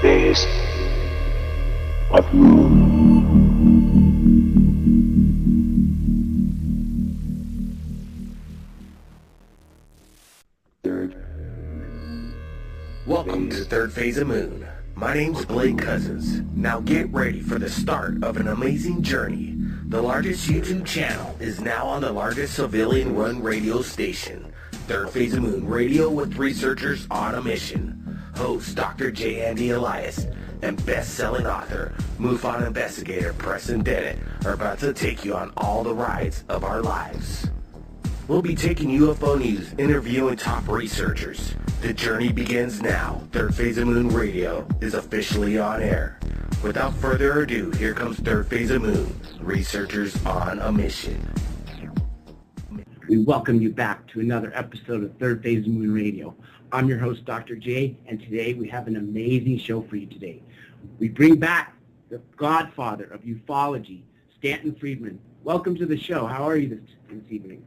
phase of moon. Welcome to the third phase of Moon. My name's Blake Cousins. Now get ready for the start of an amazing journey. The largest YouTube channel is now on the largest civilian-run radio station, Third Phase of Moon Radio with researchers on a mission. Host Dr. J. Andy Elias and best-selling author, MUFON investigator Preston Dennett are about to take you on all the rides of our lives. We'll be taking UFO news, interviewing top researchers. The journey begins now. Third Phase of Moon Radio is officially on air. Without further ado, here comes Third Phase of Moon, researchers on a mission. We welcome you back to another episode of Third Phase of Moon Radio. I'm your host, Dr. J, and today we have an amazing show for you today. We bring back the godfather of ufology, Stanton Friedman. Welcome to the show. How are you this evening?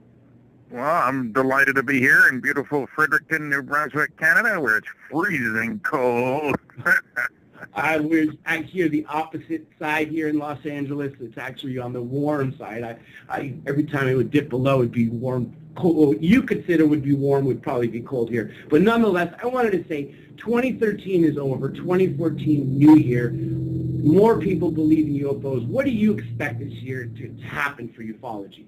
Well, I'm delighted to be here in beautiful Fredericton, New Brunswick, Canada, where it's freezing cold. We're actually the opposite side here in Los Angeles. It's actually on the warm side. Every time it would dip below, it would be warm. Cold. What you consider would be warm would probably be cold here. But nonetheless, I wanted to say 2013 is over, 2014 new year. More people believe in UFOs. What do you expect this year to happen for ufology?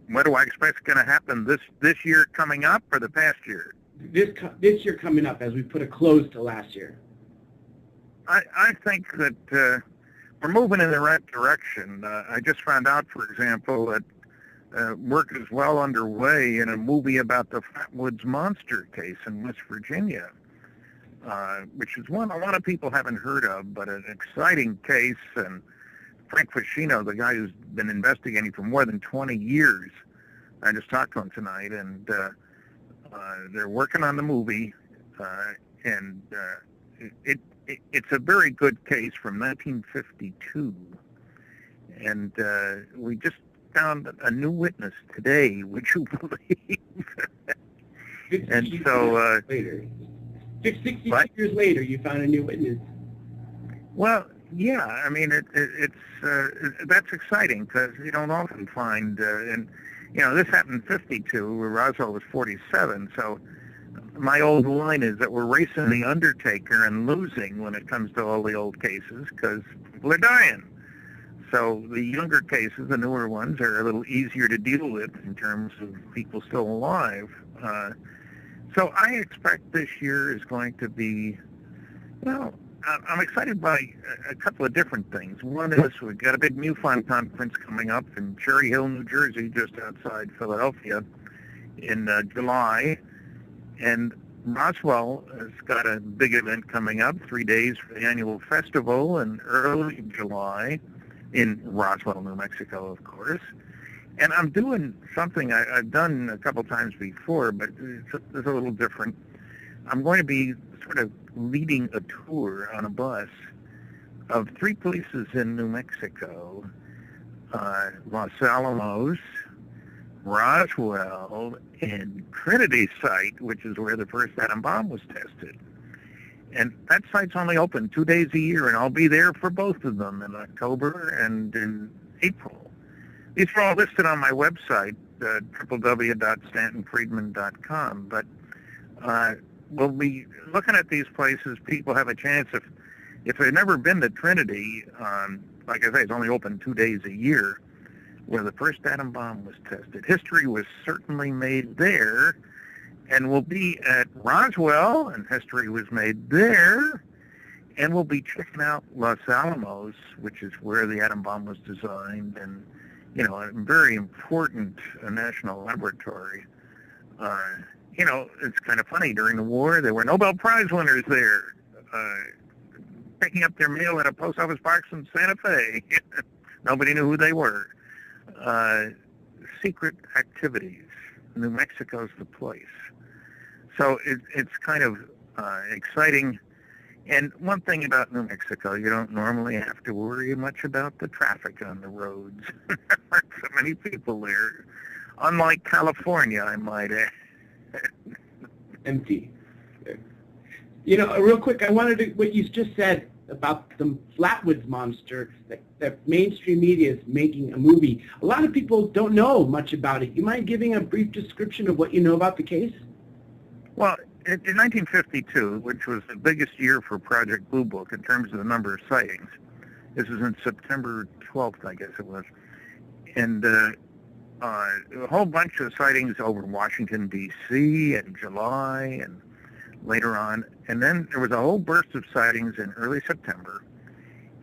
What do I expect is going to happen this year coming up or the past year? This year coming up as we put a close to last year. I think that we're moving in the right direction. I just found out, for example, that work is well underway in a movie about the Flatwoods Monster case in West Virginia, which is one a lot of people haven't heard of, but an exciting case. And Frank Fascino, the guy who's been investigating for more than 20 years, I just talked to him tonight, and they're working on the movie, and it's a very good case from 1952, and we just found a new witness today, would you believe? And so, 60 years later, you found a new witness. Well, yeah, I mean, it's that's exciting because you don't often find, and you know, this happened in 52, where Roswell was 47, so my old line is that we're racing the Undertaker and losing when it comes to all the old cases because people are dying. So the younger cases, the newer ones, are a little easier to deal with in terms of people still alive. So I expect this year is going to be, well, I'm excited by a couple of different things. One is we've got a big MUFON conference coming up in Cherry Hill, New Jersey, just outside Philadelphia, in July. And Roswell has got a big event coming up, 3 days for the annual festival in early July in Roswell, New Mexico, of course. And I'm doing something I've done a couple times before, but it's a little different. I'm going to be sort of leading a tour on a bus of 3 places in New Mexico, Los Alamos, Roswell, and Trinity Site, which is where the first atom bomb was tested. And that site's only open 2 days a year, and I'll be there for both of them in October and in April. These are all listed on my website, www.stantonfriedman.com, but we'll be looking at these places. People have a chance, if they've never been to Trinity, like I say, it's only open 2 days a year, where the first atom bomb was tested. History was certainly made there, and we'll be at Roswell, and history was made there, and we'll be checking out Los Alamos, which is where the atom bomb was designed, and, you know, a very important national laboratory. You know, it's kind of funny. During the war, there were Nobel Prize winners there, picking up their mail at a post office box in Santa Fe. Nobody knew who they were. Secret activities. New Mexico's the place. So it's kind of exciting. And one thing about New Mexico, you don't normally have to worry much about the traffic on the roads. There aren't so many people there. Unlike California, I might add. Empty. You know, real quick, I wanted to, what you just said about the Flatwoods Monster, that mainstream media is making a movie. A lot of people don't know much about it. You mind giving a brief description of what you know about the case? Well, in 1952, which was the biggest year for Project Blue Book in terms of the number of sightings, this was in September 12th, I guess it was, and a whole bunch of sightings over Washington, D.C. in July and later on. And then there was a whole burst of sightings in early September.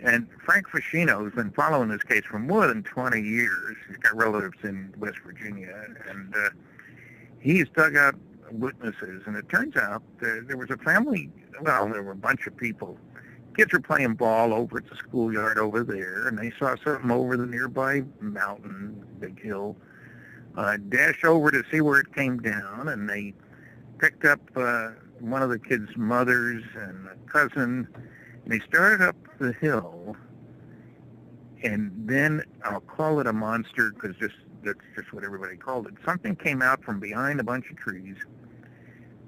And Frank Ficino, who's been following this case for more than 20 years, he's got relatives in West Virginia, and he's dug out witnesses. And it turns out there was a family, well, there were a bunch of people. Kids were playing ball over at the schoolyard over there, and they saw something over the nearby mountain, big hill, dashed over to see where it came down, and they picked up one of the kids' mothers and a cousin, and they started up the hill, and then I'll call it a monster because that's just what everybody called it. Something came out from behind a bunch of trees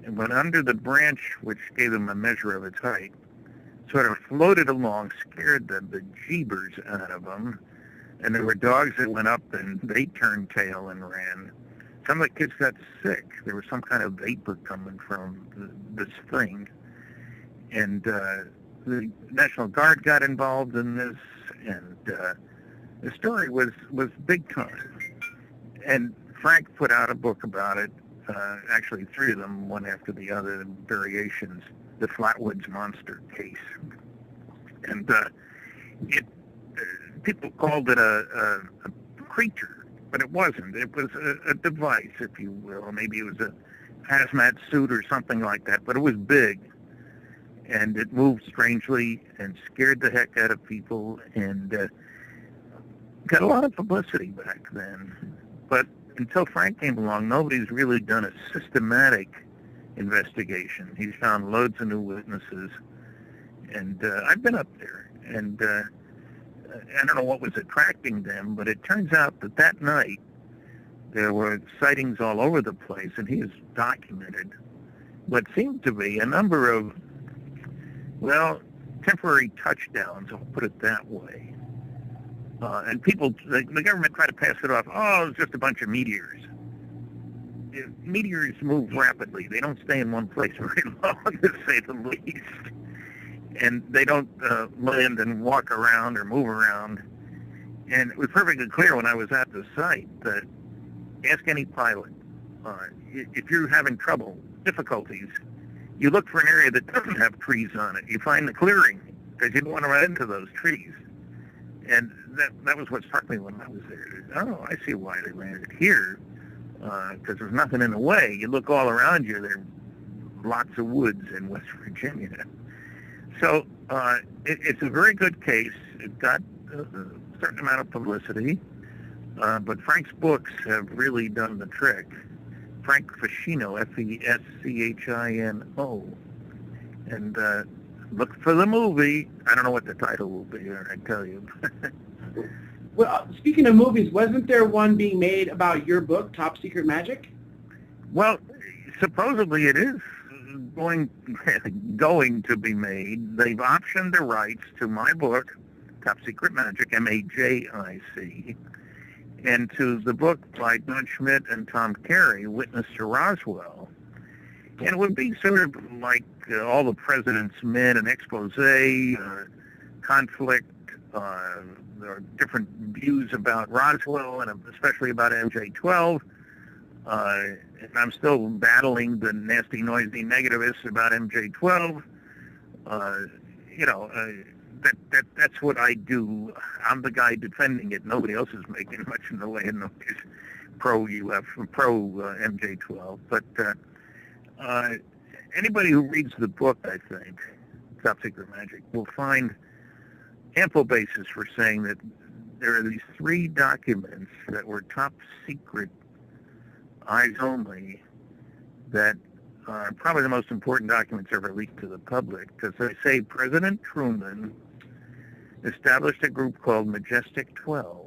and went under the branch, which gave them a measure of its height, sort of floated along, scared the bejeebers out of them, and there were dogs that went up and they turned tail and ran. Some of the kids got sick. There was some kind of vapor coming from the spring. And the National Guard got involved in this, and the story was big time. And Frank put out a book about it, actually 3 of them, one after the other, variations, the Flatwoods Monster case. And people called it a creature, but it wasn't. It was a device, if you will. Maybe it was a hazmat suit or something like that, but it was big, and it moved strangely and scared the heck out of people, and got a lot of publicity back then. But until Frank came along, nobody's really done a systematic investigation. He's found loads of new witnesses, and I've been up there, and I don't know what was attracting them, but it turns out that night there were sightings all over the place, and he has documented what seemed to be a number of, well, temporary touchdowns, I'll put it that way. And people, the government tried to pass it off, oh, it's just a bunch of meteors. Meteors move rapidly. They don't stay in one place very long, to say the least. And they don't land and walk around or move around. And it was perfectly clear when I was at the site that ask any pilot, if you're having trouble, difficulties, you look for an area that doesn't have trees on it. You find the clearing because you don't want to run into those trees. And that was what struck me when I was there. Oh, I see why they landed here, because there's nothing in the way. You look all around you, there are lots of woods in West Virginia. So it's a very good case. It got a certain amount of publicity, but Frank's books have really done the trick. Frank Ficino, F-E-S-C-H-I-N-O. And look for the movie. I don't know what the title will be, I tell you. Well, speaking of movies, wasn't there one being made about your book, Top Secret Magic? Well, supposedly it is going to be made. They've optioned the rights to my book, Top Secret Magic, M-A-J-I-C, and to the book by Don Schmidt and Tom Carey, Witness to Roswell. And it would be sort of like All the President's Men, an expose, conflict, there are different views about Roswell and especially about MJ-12. And I'm still battling the nasty, noisy negativists about MJ-12. That's what I do. I'm the guy defending it. Nobody else is making much in the way of noise pro-UFO, pro-MJ-12. But anybody who reads the book, I think, Top Secret Magic, will find ample basis for saying that there are these 3 documents that were top secret, eyes only, that are probably the most important documents ever leaked to the public, because they say President Truman established a group called Majestic 12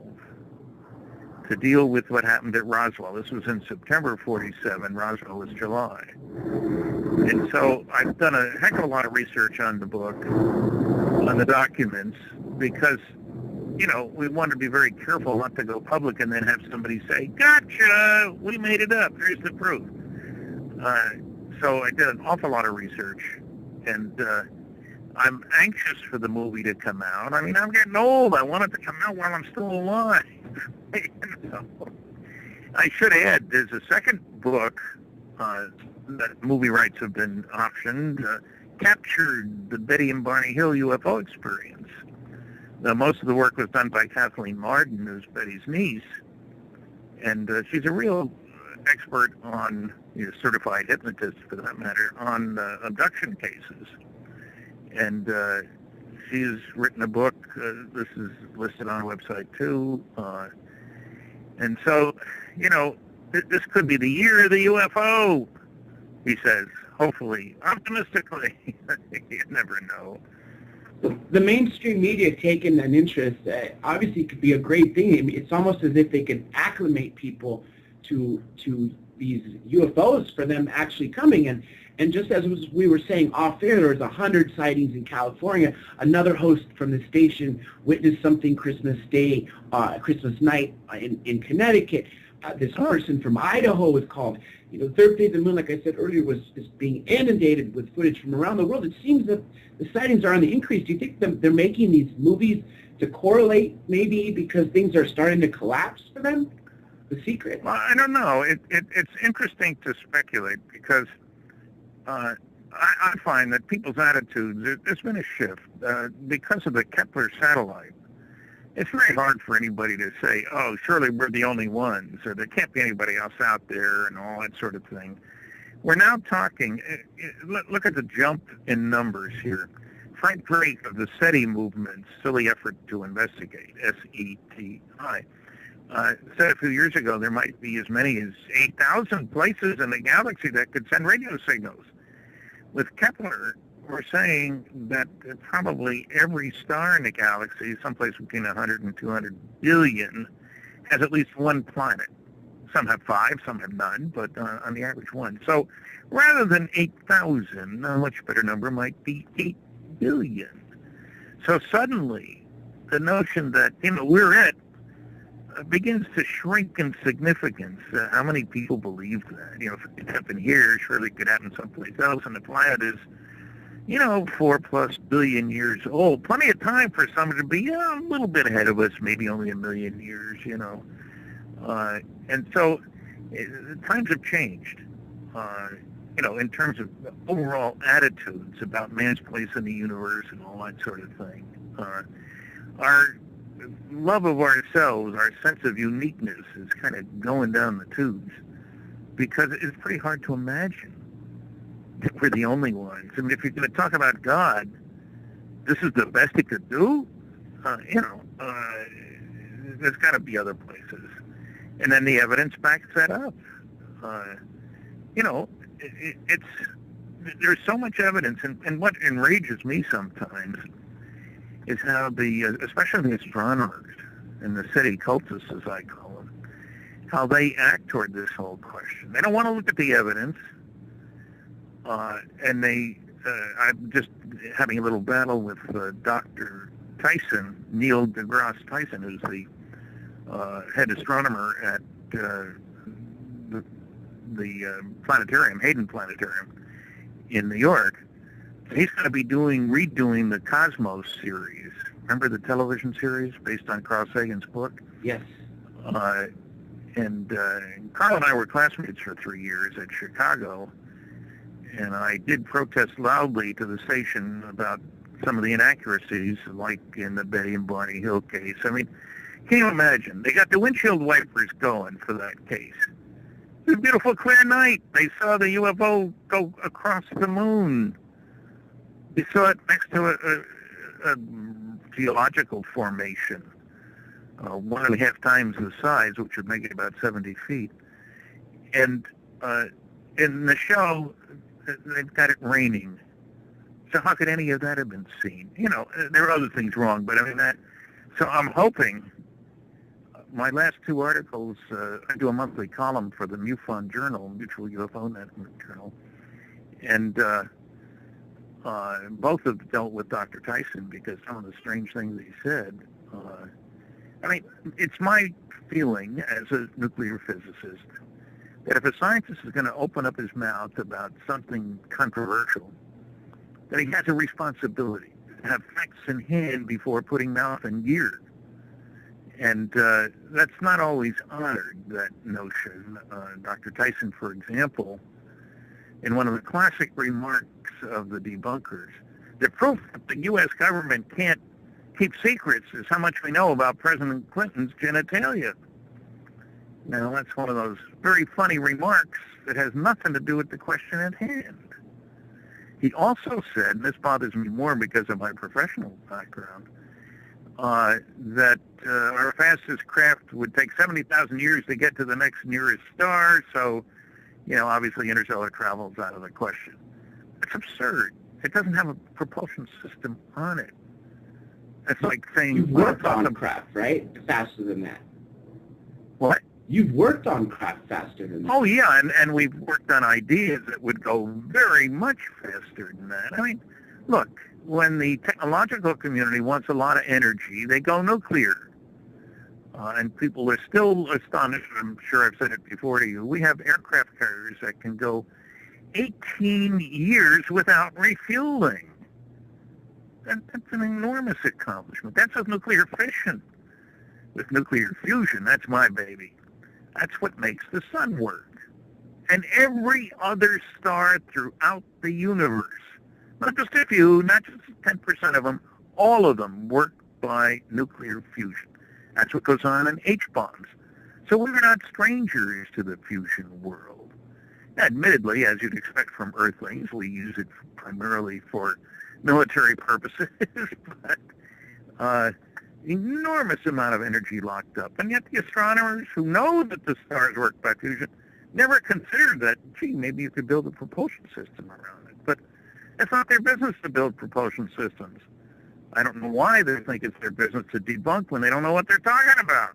to deal with what happened at Roswell. This was in September of 47. Roswell was July. And so I've done a heck of a lot of research on the book, on the documents, because, we want to be very careful not to go public and then have somebody say, gotcha, we made it up, here's the proof. So I did an awful lot of research, and I'm anxious for the movie to come out. I mean, I'm getting old. I want it to come out while I'm still alive. I should add, there's a second book that movie rights have been optioned, captured the Betty and Barney Hill UFO experience. Most of the work was done by Kathleen Marden, who's Betty's niece, and she's a real expert on, certified hypnotist for that matter, on abduction cases. And she's written a book. This is listed on our website too. And so, this could be the year of the UFO, he says, hopefully, optimistically. You never know. The mainstream media taking an interest, obviously could be a great thing. I mean, it's almost as if they could acclimate people to these UFOs for them actually coming. And just as we were saying off air, there was 100 sightings in California. Another host from the station witnessed something Christmas Day, Christmas night in Connecticut. This person from Idaho was called. Third Day of the Moon, like I said earlier, is being inundated with footage from around the world. It seems that the sightings are on the increase. Do you think they're making these movies to correlate, maybe because things are starting to collapse for them? The secret? Well, I don't know. It's interesting to speculate because I find that people's attitudes, there's been a shift because of the Kepler satellite. It's very hard for anybody to say, oh, surely we're the only ones, or there can't be anybody else out there, and all that sort of thing. We're now talking, look at the jump in numbers here. Frank Drake of the SETI movement, Silly Effort to Investigate, SETI, said a few years ago there might be as many as 8,000 places in the galaxy that could send radio signals. With Kepler, we're saying that probably every star in the galaxy, someplace between 100 and 200 billion, has at least one planet. Some have 5, some have none, but on the average 1. So rather than 8,000, a much better number might be 8 billion. So suddenly, the notion that, we're it, begins to shrink in significance. How many people believe that? If it could happen here, surely it could happen someplace else, and the planet is 4+ billion years old. Plenty of time for someone to be a little bit ahead of us, maybe only 1 million years, And so times have changed, in terms of overall attitudes about man's place in the universe and all that sort of thing. Our love of ourselves, our sense of uniqueness is kind of going down the tubes because it's pretty hard to imagine that we're the only ones. I mean, if you're going to talk about God, this is the best he could do? There's got to be other places. And then the evidence backs that up. There's so much evidence, and what enrages me sometimes is how especially the astronomers and the SETI cultists, as I call them, how they act toward this whole question. They don't want to look at the evidence, and I'm just having a little battle with Dr. Tyson, Neil deGrasse Tyson, who's the head astronomer at the planetarium, Hayden Planetarium in New York. He's going to be redoing the Cosmos series. Remember the television series based on Carl Sagan's book? Yes. And Carl and I were classmates for 3 years at Chicago, and I did protest loudly to the station about some of the inaccuracies, like in the Betty and Barney Hill case. I mean, can you imagine? They got the windshield wipers going for that case. It was a beautiful, clear night. They saw the UFO go across the moon. They saw it next to a geological formation, 1.5 times the size, which would make it about 70 feet. And in the show, they've got it raining. So how could any of that have been seen? There are other things wrong, but I mean that. So I'm hoping my last two articles, I do a monthly column for the MUFON Journal, Mutual UFO Network Journal, and both have dealt with Dr. Tyson because some of the strange things he said. I mean, it's my feeling as a nuclear physicist that if a scientist is going to open up his mouth about something controversial, that he has a responsibility to have facts in hand before putting mouth in gear. And that's not always honored, that notion. Dr. Tyson, for example, in one of the classic remarks of the debunkers, the proof that the U.S. government can't keep secrets is how much we know about President Clinton's genitalia. Now, that's one of those very funny remarks that has nothing to do with the question at hand. He also said, and this bothers me more because of my professional background, that our fastest craft would take 70,000 years to get to the next nearest star, so, obviously interstellar travel is out of the question. It's absurd. It doesn't have a propulsion system on it. It's like saying... You've worked on craft, right? Faster than that. What? You've worked on craft faster than that. Oh, yeah, and we've worked on ideas that would go very much faster than that. I mean, look, when the technological community wants a lot of energy, they go nuclear. And people are still astonished. I'm sure I've said it before to you. We have aircraft carriers that can go 18 years without refueling. That's an enormous accomplishment. That's with nuclear fission. With nuclear fusion, that's my baby. That's what makes the sun work. And every other star throughout the universe, not just a few, not just 10% of them, all of them work by nuclear fusion. That's what goes on in H-bombs. So we're not strangers to the fusion world. Admittedly, as you'd expect from Earthlings, we use it primarily for military purposes, but enormous amount of energy locked up. And yet the astronomers who know that the stars work by fusion never considered that, gee, maybe you could build a propulsion system around it. But it's not their business to build propulsion systems. I don't know why they think it's their business to debunk when they don't know what they're talking about.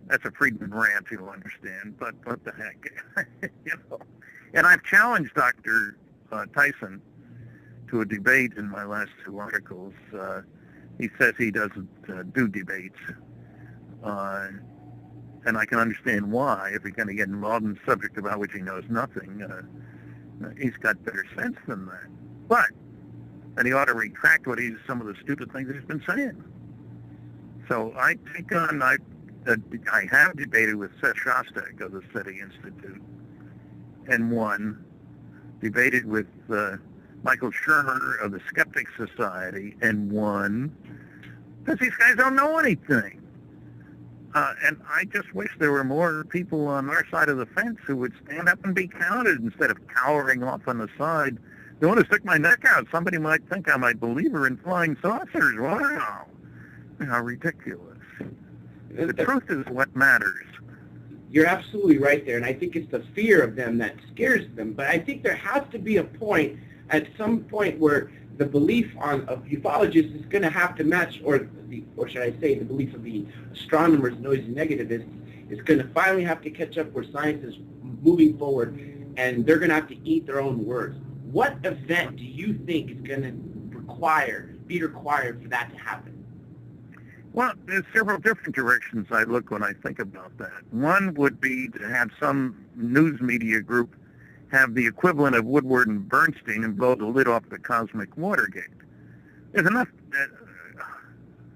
That's a Friedman rant, you'll understand, but what the heck. And I've challenged Dr. Tyson to a debate in my last two articles. He says he doesn't do debates, and I can understand why. If he's going to get involved in a subject about which he knows nothing, he's got better sense than that. But then he ought to retract some of the stupid things he's been saying. So I have debated with Seth Shostak of the SETI Institute, and won. Debated with Michael Shermer of the Skeptic Society, and won, because these guys don't know anything. And I just wish there were more people on our side of the fence who would stand up and be counted instead of cowering off on the side. Don't want to stick my neck out. Somebody might think I'm a believer in flying saucers. Wow. How ridiculous. The truth is what matters. You're absolutely right there, and I think it's the fear of them that scares them. But I think there has to be a point, at some point, where the belief of ufologists is going to have to match, or should I say, the belief of the astronomers, noisy negativists, is going to finally have to catch up where science is moving forward, and they're going to have to eat their own words. What event do you think is going to be required for that to happen? Well, there's several different directions I look when I think about that. One would be to have some news media group have the equivalent of Woodward and Bernstein and blow the lid off the cosmic Watergate. There's enough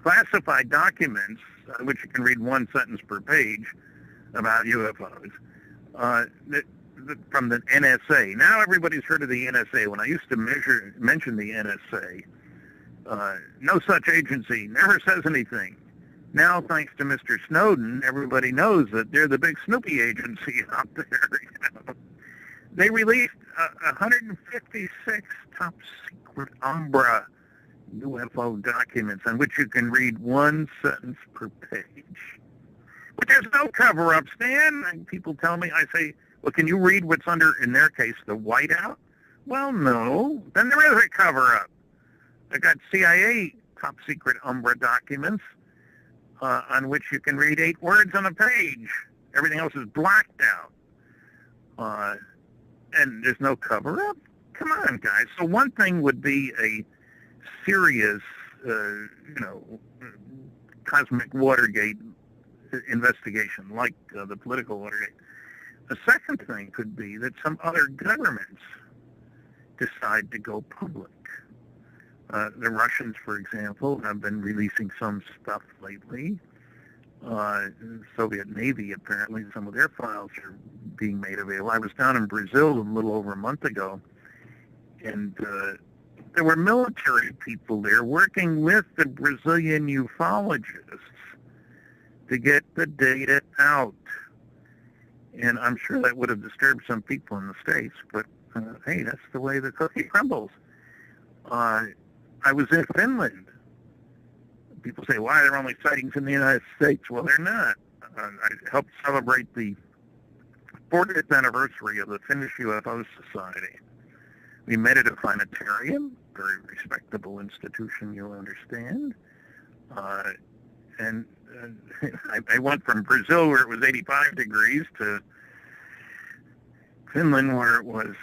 classified documents, which you can read one sentence per page, about UFOs, from the NSA. Now everybody's heard of the NSA. When I used to mention the NSA, no such agency never says anything. Now, thanks to Mr. Snowden, everybody knows that they're the big Snoopy agency out there. They released 156 top secret Umbra UFO documents on which you can read one sentence per page. But there's no cover-up, Stan. And people tell me, I say, well, can you read what's under, in their case, the whiteout? Well, no. Then there is a cover-up. I got CIA top secret Umbra documents on which you can read 8 words on a page. Everything else is blacked out. And there's no cover-up? Come on, guys. So one thing would be a serious, cosmic Watergate investigation, like the political Watergate. A second thing could be that some other governments decide to go public. The Russians, for example, have been releasing some stuff lately. The Soviet Navy, apparently, some of their files are being made available. I was down in Brazil a little over a month ago, and there were military people there working with the Brazilian ufologists to get the data out. And I'm sure that would have disturbed some people in the States, but hey, that's the way the cookie crumbles. I was in Finland. People say, why are there only sightings in the United States? Well, they're not. I helped celebrate the 40th anniversary of the Finnish UFO Society. We met at a planetarium, very respectable institution, you'll understand. And I went from Brazil, where it was 85 degrees, to Finland, where it was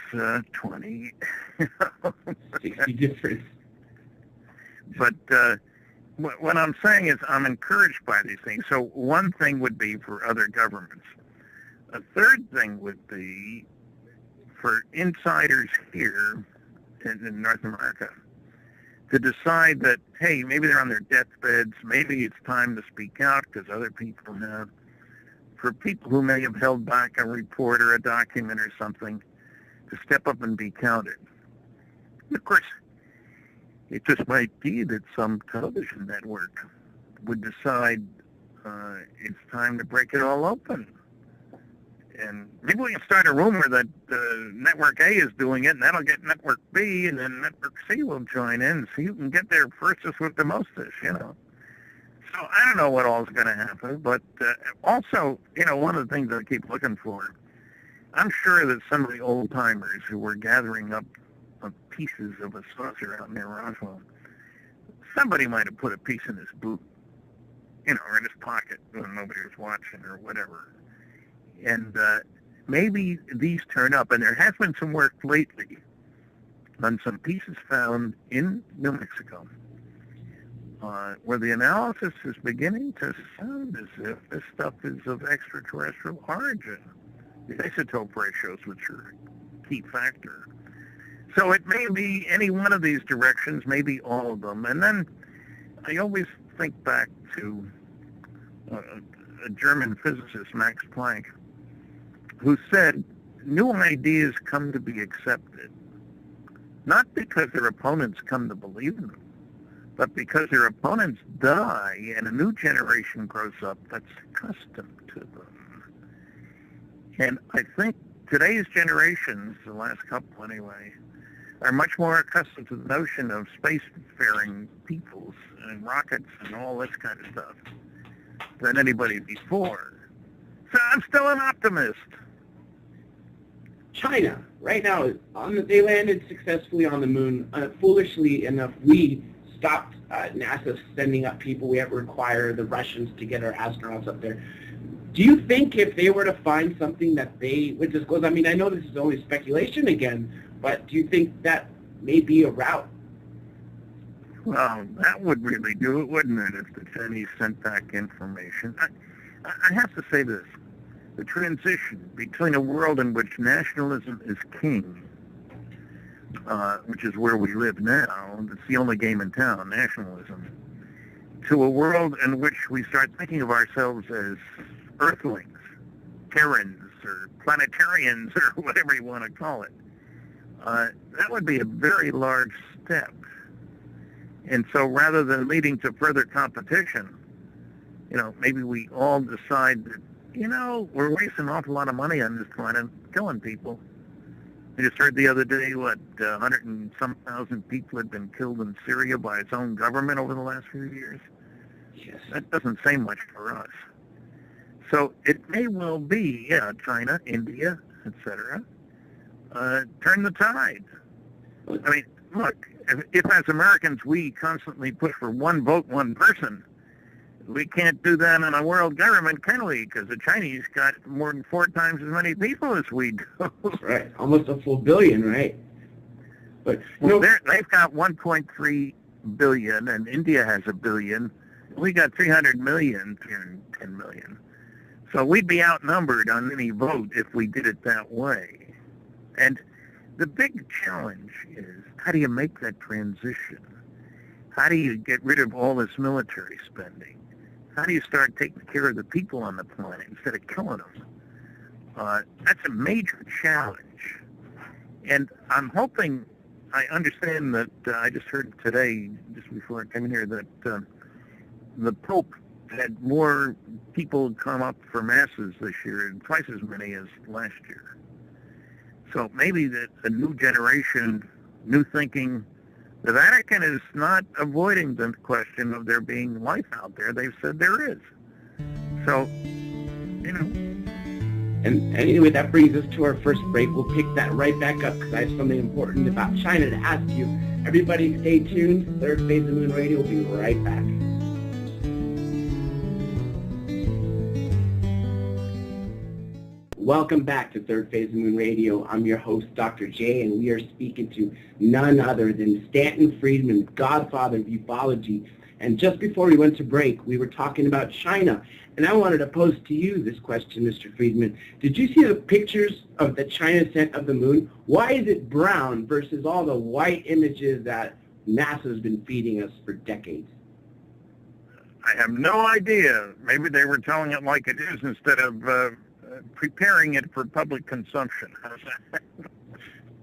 20. 60 difference. But what I'm saying is I'm encouraged by these things. So one thing would be for other governments. A third thing would be for insiders here in North America to decide that, hey, maybe they're on their deathbeds, maybe it's time to speak out because other people have. For people who may have held back a report or a document or something, to step up and be counted. And of course, it just might be that some television network would decide it's time to break it all open. And maybe we can start a rumor that Network A is doing it, and that'll get Network B, and then Network C will join in, so you can get there firstest with the mostest, So I don't know what all is going to happen, but also, one of the things I keep looking for, I'm sure that some of the old-timers who were gathering up pieces of a saucer out near Roswell, somebody might have put a piece in his boot, or in his pocket when nobody was watching or whatever. And maybe these turn up, and there has been some work lately on some pieces found in New Mexico, where the analysis is beginning to sound as if this stuff is of extraterrestrial origin. The isotope ratios, which are a key factor. So it may be any one of these directions, maybe all of them. And then I always think back to a German physicist, Max Planck, who said, new ideas come to be accepted, not because their opponents come to believe in them, but because their opponents die and a new generation grows up that's accustomed to them. And I think today's generations, the last couple anyway, are much more accustomed to the notion of spacefaring peoples and rockets and all this kind of stuff than anybody before. So I'm still an optimist. China, right now, they landed successfully on the moon. Foolishly enough, we stopped NASA sending up people. We have to require the Russians to get our astronauts up there. Do you think if they were to find something that they would disclose, I mean, I know this is only speculation again, but do you think that may be a route? Well, that would really do it, wouldn't it, if the Chinese sent back information? I have to say this. The transition between a world in which nationalism is king, which is where we live now, it's the only game in town, nationalism, to a world in which we start thinking of ourselves as earthlings, Terrans, or planetarians, or whatever you want to call it. That would be a very large step. And so rather than leading to further competition, maybe we all decide that, we're wasting an awful lot of money on this planet, killing people. I just heard the other day, 100 and some thousand people had been killed in Syria by its own government over the last few years. Yes. That doesn't say much for us. So it may well be, China, India, etc., turn the tide. I mean, look, if as Americans we constantly push for one vote, one person, we can't do that in a world government, can we? Because the Chinese got more than 4 times as many people as we do. Right, almost a full billion, right? But well, they've got 1.3 billion, and India has 1 billion. We got 300 million, 310 million. So we'd be outnumbered on any vote if we did it that way. And the big challenge is, how do you make that transition? How do you get rid of all this military spending? How do you start taking care of the people on the planet instead of killing them? That's a major challenge. And I'm hoping, I understand that I just heard today, just before I came in here, that the Pope had more people come up for masses this year, and twice as many as last year. So maybe that a new generation, new thinking. The Vatican is not avoiding the question of there being life out there. They've said there is. So, you know. And anyway, that brings us to our first break. We'll pick that right back up because I have something important about China to ask you. Everybody stay tuned. Third Phase of Moon Radio will be right back. Welcome back to Third Phase of Moon Radio. I'm your host, Dr. J, and we are speaking to none other than Stanton Friedman, godfather of ufology. And just before we went to break, we were talking about China. And I wanted to pose to you this question, Mr. Friedman. Did you see the pictures of the China sent of the moon? Why is it brown versus all the white images that NASA has been feeding us for decades? I have no idea. Maybe they were telling it like it is instead of preparing it for public consumption. How's that?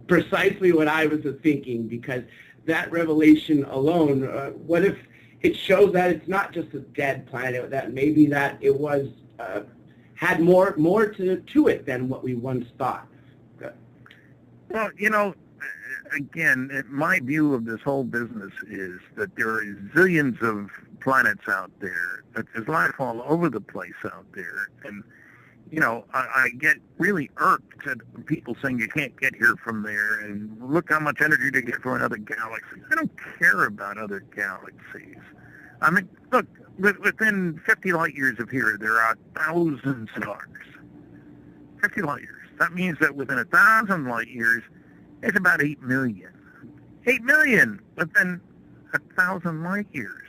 Precisely what I was thinking, because that revelation alone, what if it shows that it's not just a dead planet, that maybe that it was had more to it than what we once thought? Well, you know, again, my view of this whole business is that there are zillions of planets out there, that there's life all over the place out there, and you know, I get really irked at people saying you can't get here from there, and look how much energy they get from another galaxy. I don't care about other galaxies. I mean, look, within 50 light years of here, there are 1,000 stars. 50 light years. That means that within 1,000 light years, it's about 8 million. 8 million within 1,000 light years.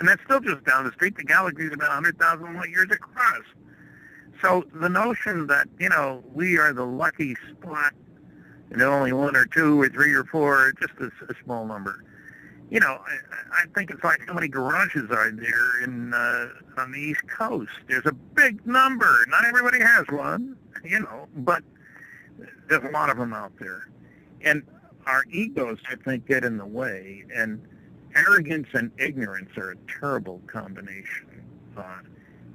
And that's still just down the street. The galaxy is about 100,000 light years across. So the notion that, you know, we are the lucky spot, and only 1 or 2 or 3 or 4, just a small number. You know, I think it's like how many garages are there on the East Coast. There's a big number. Not everybody has one, you know, but there's a lot of them out there. And our egos, I think, get in the way, and arrogance and ignorance are a terrible combination.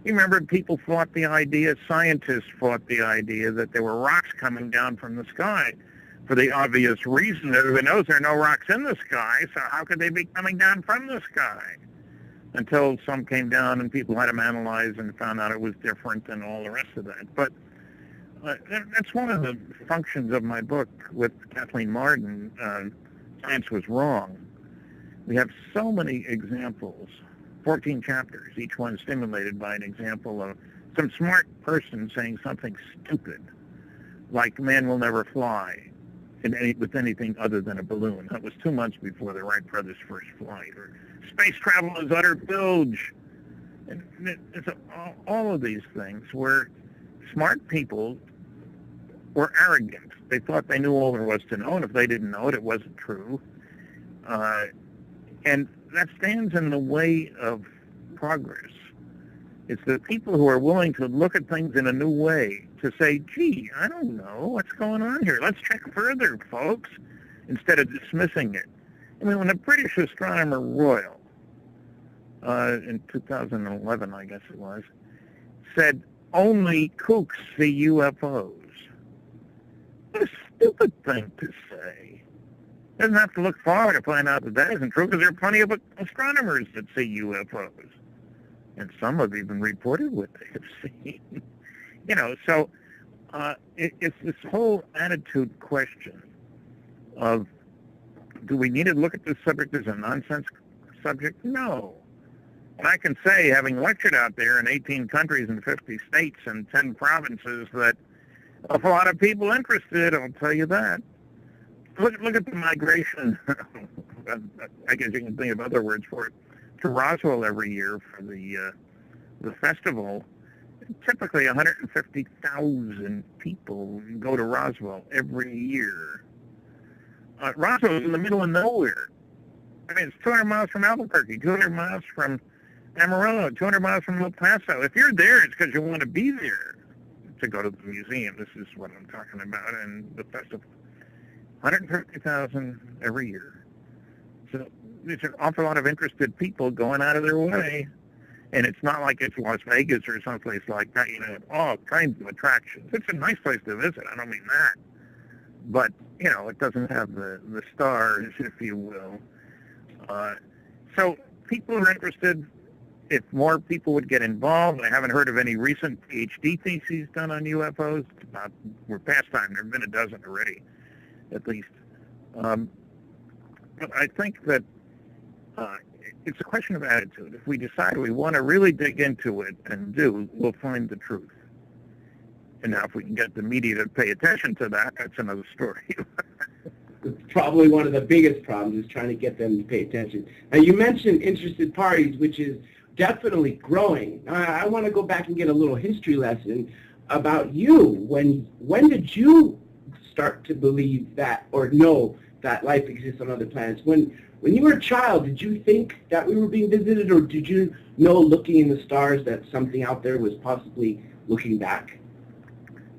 You remember people fought the idea, scientists fought the idea that there were rocks coming down from the sky for the obvious reason that everybody knows there are no rocks in the sky, so how could they be coming down from the sky? Until some came down and people had them analyzed and found out it was different and all the rest of that. But that's one of the functions of my book with Kathleen Marden, Science Was Wrong. We have so many examples. 14 chapters, each one stimulated by an example of some smart person saying something stupid, like man will never fly with anything other than a balloon. That was 2 months before the Wright brothers' first flight. Or space travel is utter bilge. And it's all of these things where smart people were arrogant. They thought they knew all there was to know, and if they didn't know it, it wasn't true. And that stands in the way of progress. It's the people who are willing to look at things in a new way, to say, gee, I don't know what's going on here. Let's check further, folks, instead of dismissing it. I mean, when the British Astronomer Royal, in 2011, I guess it was, said, only kooks see UFOs. What a stupid thing to say. Doesn't have to look far to find out that that isn't true, because there are plenty of astronomers that see UFOs. And some have even reported what they have seen. You know, so it's this whole attitude question of, do we need to look at this subject as a nonsense subject? No. And I can say, having lectured out there in 18 countries and 50 states and 10 provinces, that a lot of people interested, I'll tell you that. Look at the migration, I guess you can think of other words for it, to Roswell every year for the festival. Typically 150,000 people go to Roswell every year. Roswell is in the middle of nowhere. I mean, it's 200 miles from Albuquerque, 200 miles from Amarillo, 200 miles from El Paso. If you're there, it's because you want to be there to go to the museum. This is what I'm talking about, and the festival. 150,000 every year. So there's an awful lot of interested people going out of their way. And it's not like it's Las Vegas or someplace like that, you know, all kinds of attractions. It's a nice place to visit, I don't mean that. But, you know, it doesn't have the stars, if you will. So people are interested. If more people would get involved, I haven't heard of any recent PhD theses done on UFOs. We're past time. There have been a dozen already, at least. But I think that it's a question of attitude. If we decide we want to really dig into it and we'll find the truth. And now if we can get the media to pay attention to that, that's another story. Probably one of the biggest problems is trying to get them to pay attention. Now, you mentioned interested parties, which is definitely growing. I want to go back and get a little history lesson about you. When did you start to believe that or know that life exists on other planets? When you were a child, did you think that we were being visited, or did you know, looking in the stars, that something out there was possibly looking back?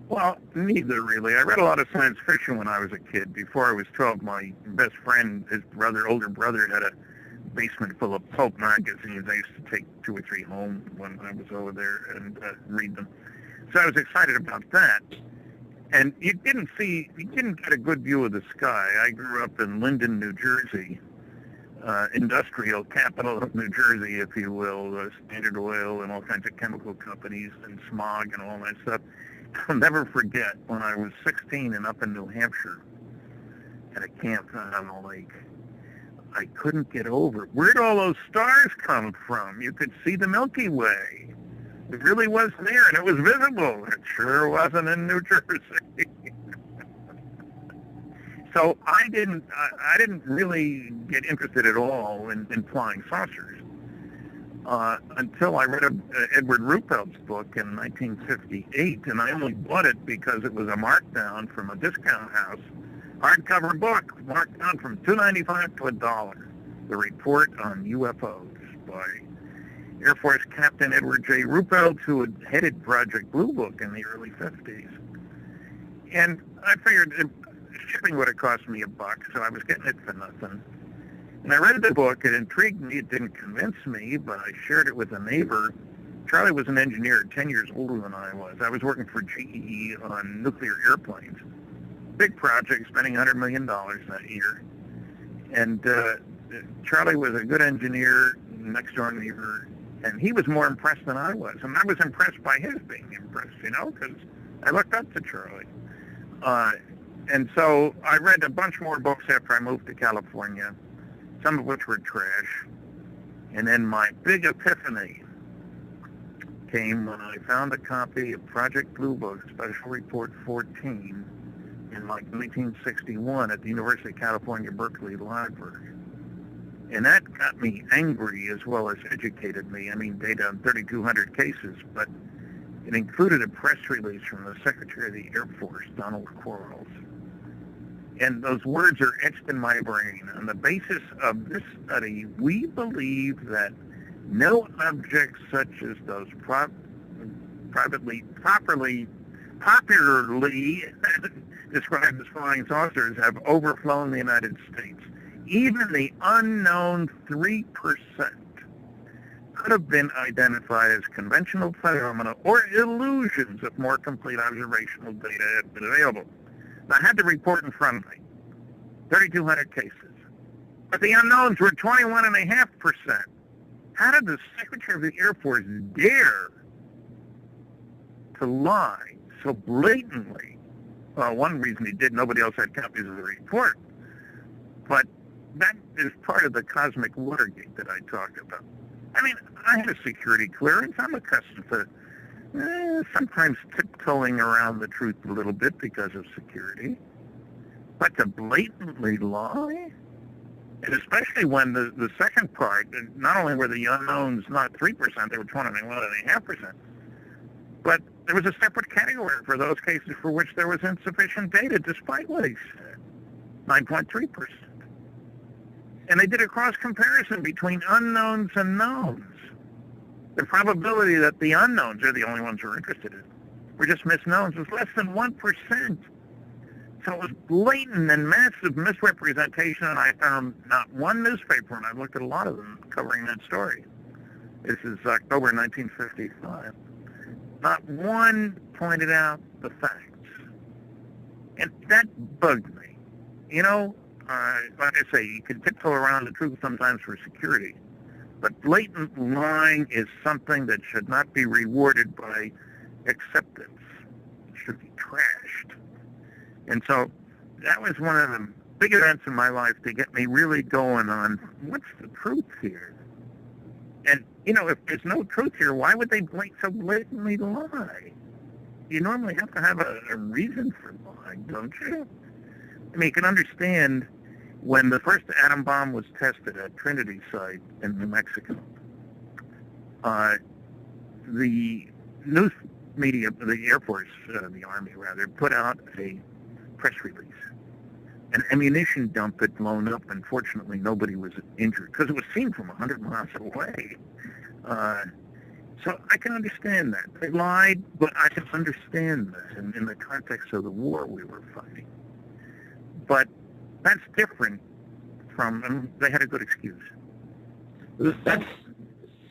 Well, neither really. I read a lot of science fiction when I was a kid. Before I was 12, my best friend, his older brother, had a basement full of pulp magazines. I used to take 2 or 3 home when I was over there and read them. So I was excited about that. And you didn't get a good view of the sky. I grew up in Linden, New Jersey, industrial capital of New Jersey, if you will, Standard Oil and all kinds of chemical companies and smog and all that stuff. I'll never forget when I was 16 and up in New Hampshire at a camp on the lake. I couldn't get over it. Where'd all those stars come from? You could see the Milky Way. It really was there, and it was visible. It sure wasn't in New Jersey. So I didn't really get interested at all in flying saucers until I read Edward Ruppelt's book in 1958, and I only bought it because it was a markdown from a discount house, hardcover book, marked down from $2.95 to $1. The Report on UFOs by Air Force Captain Edward J. Ruppelt, who had headed Project Blue Book in the early 50s. And I figured shipping would have cost me $1, so I was getting it for nothing. And I read the book. It intrigued me. It didn't convince me, but I shared it with a neighbor. Charlie was an engineer 10 years older than I was. I was working for GE on nuclear airplanes. Big project, spending $100 million that year. And Charlie was a good engineer, next door neighbor, and he was more impressed than I was. And I was impressed by his being impressed, you know, because I looked up to Charlie. And so I read a bunch more books after I moved to California, some of which were trash. And then my big epiphany came when I found a copy of Project Blue Book, Special Report 14, in like 1961 at the University of California, Berkeley Library. And that got me angry as well as educated me. I mean, data on 3,200 cases, but it included a press release from the Secretary of the Air Force, Donald Quarles. And those words are etched in my brain. On the basis of this study, we believe that no objects such as those popularly described as flying saucers have overflown the United States. Even the unknown 3% could have been identified as conventional phenomena or illusions if more complete observational data had been available. I had the report in front of me, 3,200 cases. But the unknowns were 21.5%. How did the Secretary of the Air Force dare to lie so blatantly? Well, one reason he did, nobody else had copies of the report. But that is part of the cosmic Watergate that I talked about. I mean, I had a security clearance. I'm accustomed to sometimes tiptoeing around the truth a little bit because of security. But to blatantly lie, and especially when the second part, not only were the unknowns not 3%, they were 21.5%, but there was a separate category for those cases for which there was insufficient data, despite what he said, 9.3%. And they did a cross-comparison between unknowns and knowns. The probability that the unknowns are the only ones who are interested in were just misknowns was less than 1%. So it was blatant and massive misrepresentation, and I found not one newspaper, and I've looked at a lot of them covering that story. This is October 1955. Not one pointed out the facts. And that bugged me. You know, like I say, you can tiptoe around the truth sometimes for security, but blatant lying is something that should not be rewarded by acceptance. It should be trashed. And so that was one of the big events in my life to get me really going on what's the truth here. And, you know, if there's no truth here, why would they so blatantly lie? You normally have to have a reason for lying, don't you? I mean, you can understand when the first atom bomb was tested at Trinity site in New Mexico, the news media, the Air Force, the Army rather, put out a press release. An ammunition dump had blown up, and fortunately nobody was injured because it was seen from 100 miles away. So I can understand that. They lied, but I can understand that in the context of the war we were fighting. But that's different from, they had a good excuse. That's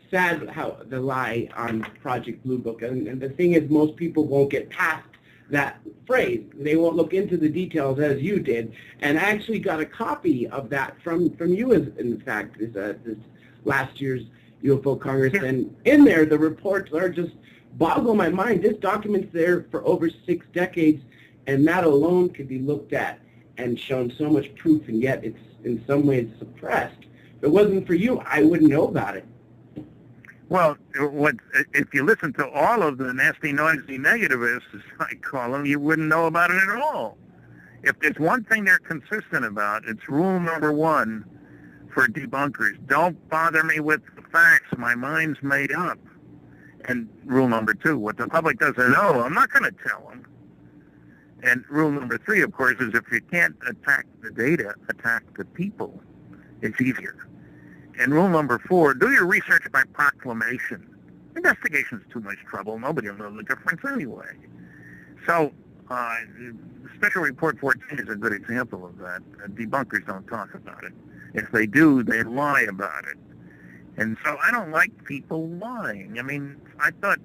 sad how the lie on Project Blue Book, and the thing is most people won't get past that phrase. They won't look into the details as you did, and I actually got a copy of that from you, in fact, this last year's UFO Congress, and in there the reports are just boggle my mind. This document's there for over 6 decades, and that alone could be looked at and shown so much proof, and yet it's in some ways suppressed. If it wasn't for you, I wouldn't know about it. Well, if you listen to all of the nasty, noisy negativists, as I call them, you wouldn't know about it at all. If there's one thing they're consistent about, it's rule number 1 for debunkers. Don't bother me with the facts. My mind's made up. And rule number 2, what the public doesn't know, I'm not going to tell them. And rule number 3, of course, is if you can't attack the data, attack the people. It's easier. And rule number 4, do your research by proclamation. Investigation's too much trouble. Nobody will know the difference anyway. So, Special Report 14 is a good example of that. Debunkers don't talk about it. If they do, they lie about it. And so I don't like people lying. I mean, I thought,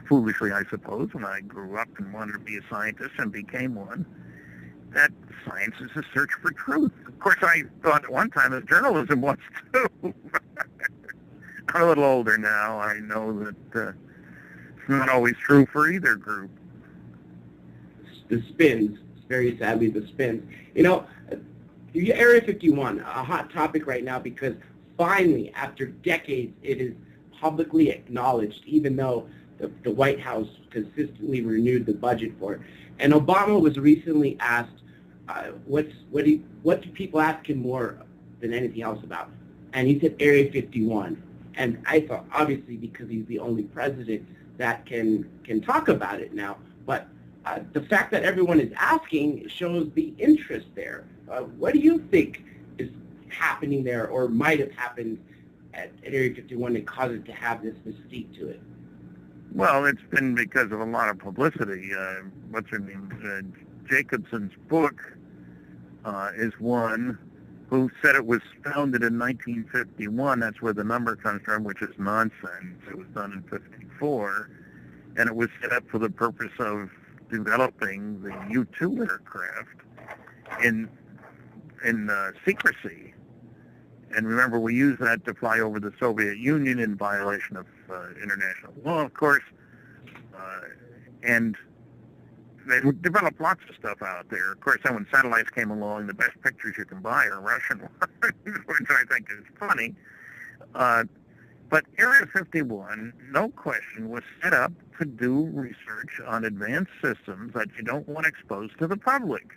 foolishly I suppose, when I grew up and wanted to be a scientist and became one, that science is a search for truth. Of course, I thought at one time that journalism was too. I'm a little older now. I know that it's not always true for either group. The spins, very sadly, the spins. You know, Area 51, a hot topic right now because finally, after decades, it is publicly acknowledged, even though the White House consistently renewed the budget for it. And Obama was recently asked, what do people ask him more than anything else about? And he said Area 51. And I thought, obviously, because he's the only president that can talk about it now. But the fact that everyone is asking shows the interest there. What do you think is happening there, or might have happened at Area 51 that caused it to have this mystique to it? Well, it's been because of a lot of publicity. What's her name? Jacobson's book is one who said it was founded in 1951. That's where the number comes from, which is nonsense. It was done in 54, and it was set up for the purpose of developing the U-2 aircraft in secrecy. And remember, we used that to fly over the Soviet Union in violation of international law, of course. And they developed lots of stuff out there. Of course, then when satellites came along, the best pictures you can buy are Russian ones, which I think is funny. But Area 51, no question, was set up to do research on advanced systems that you don't want exposed to the public.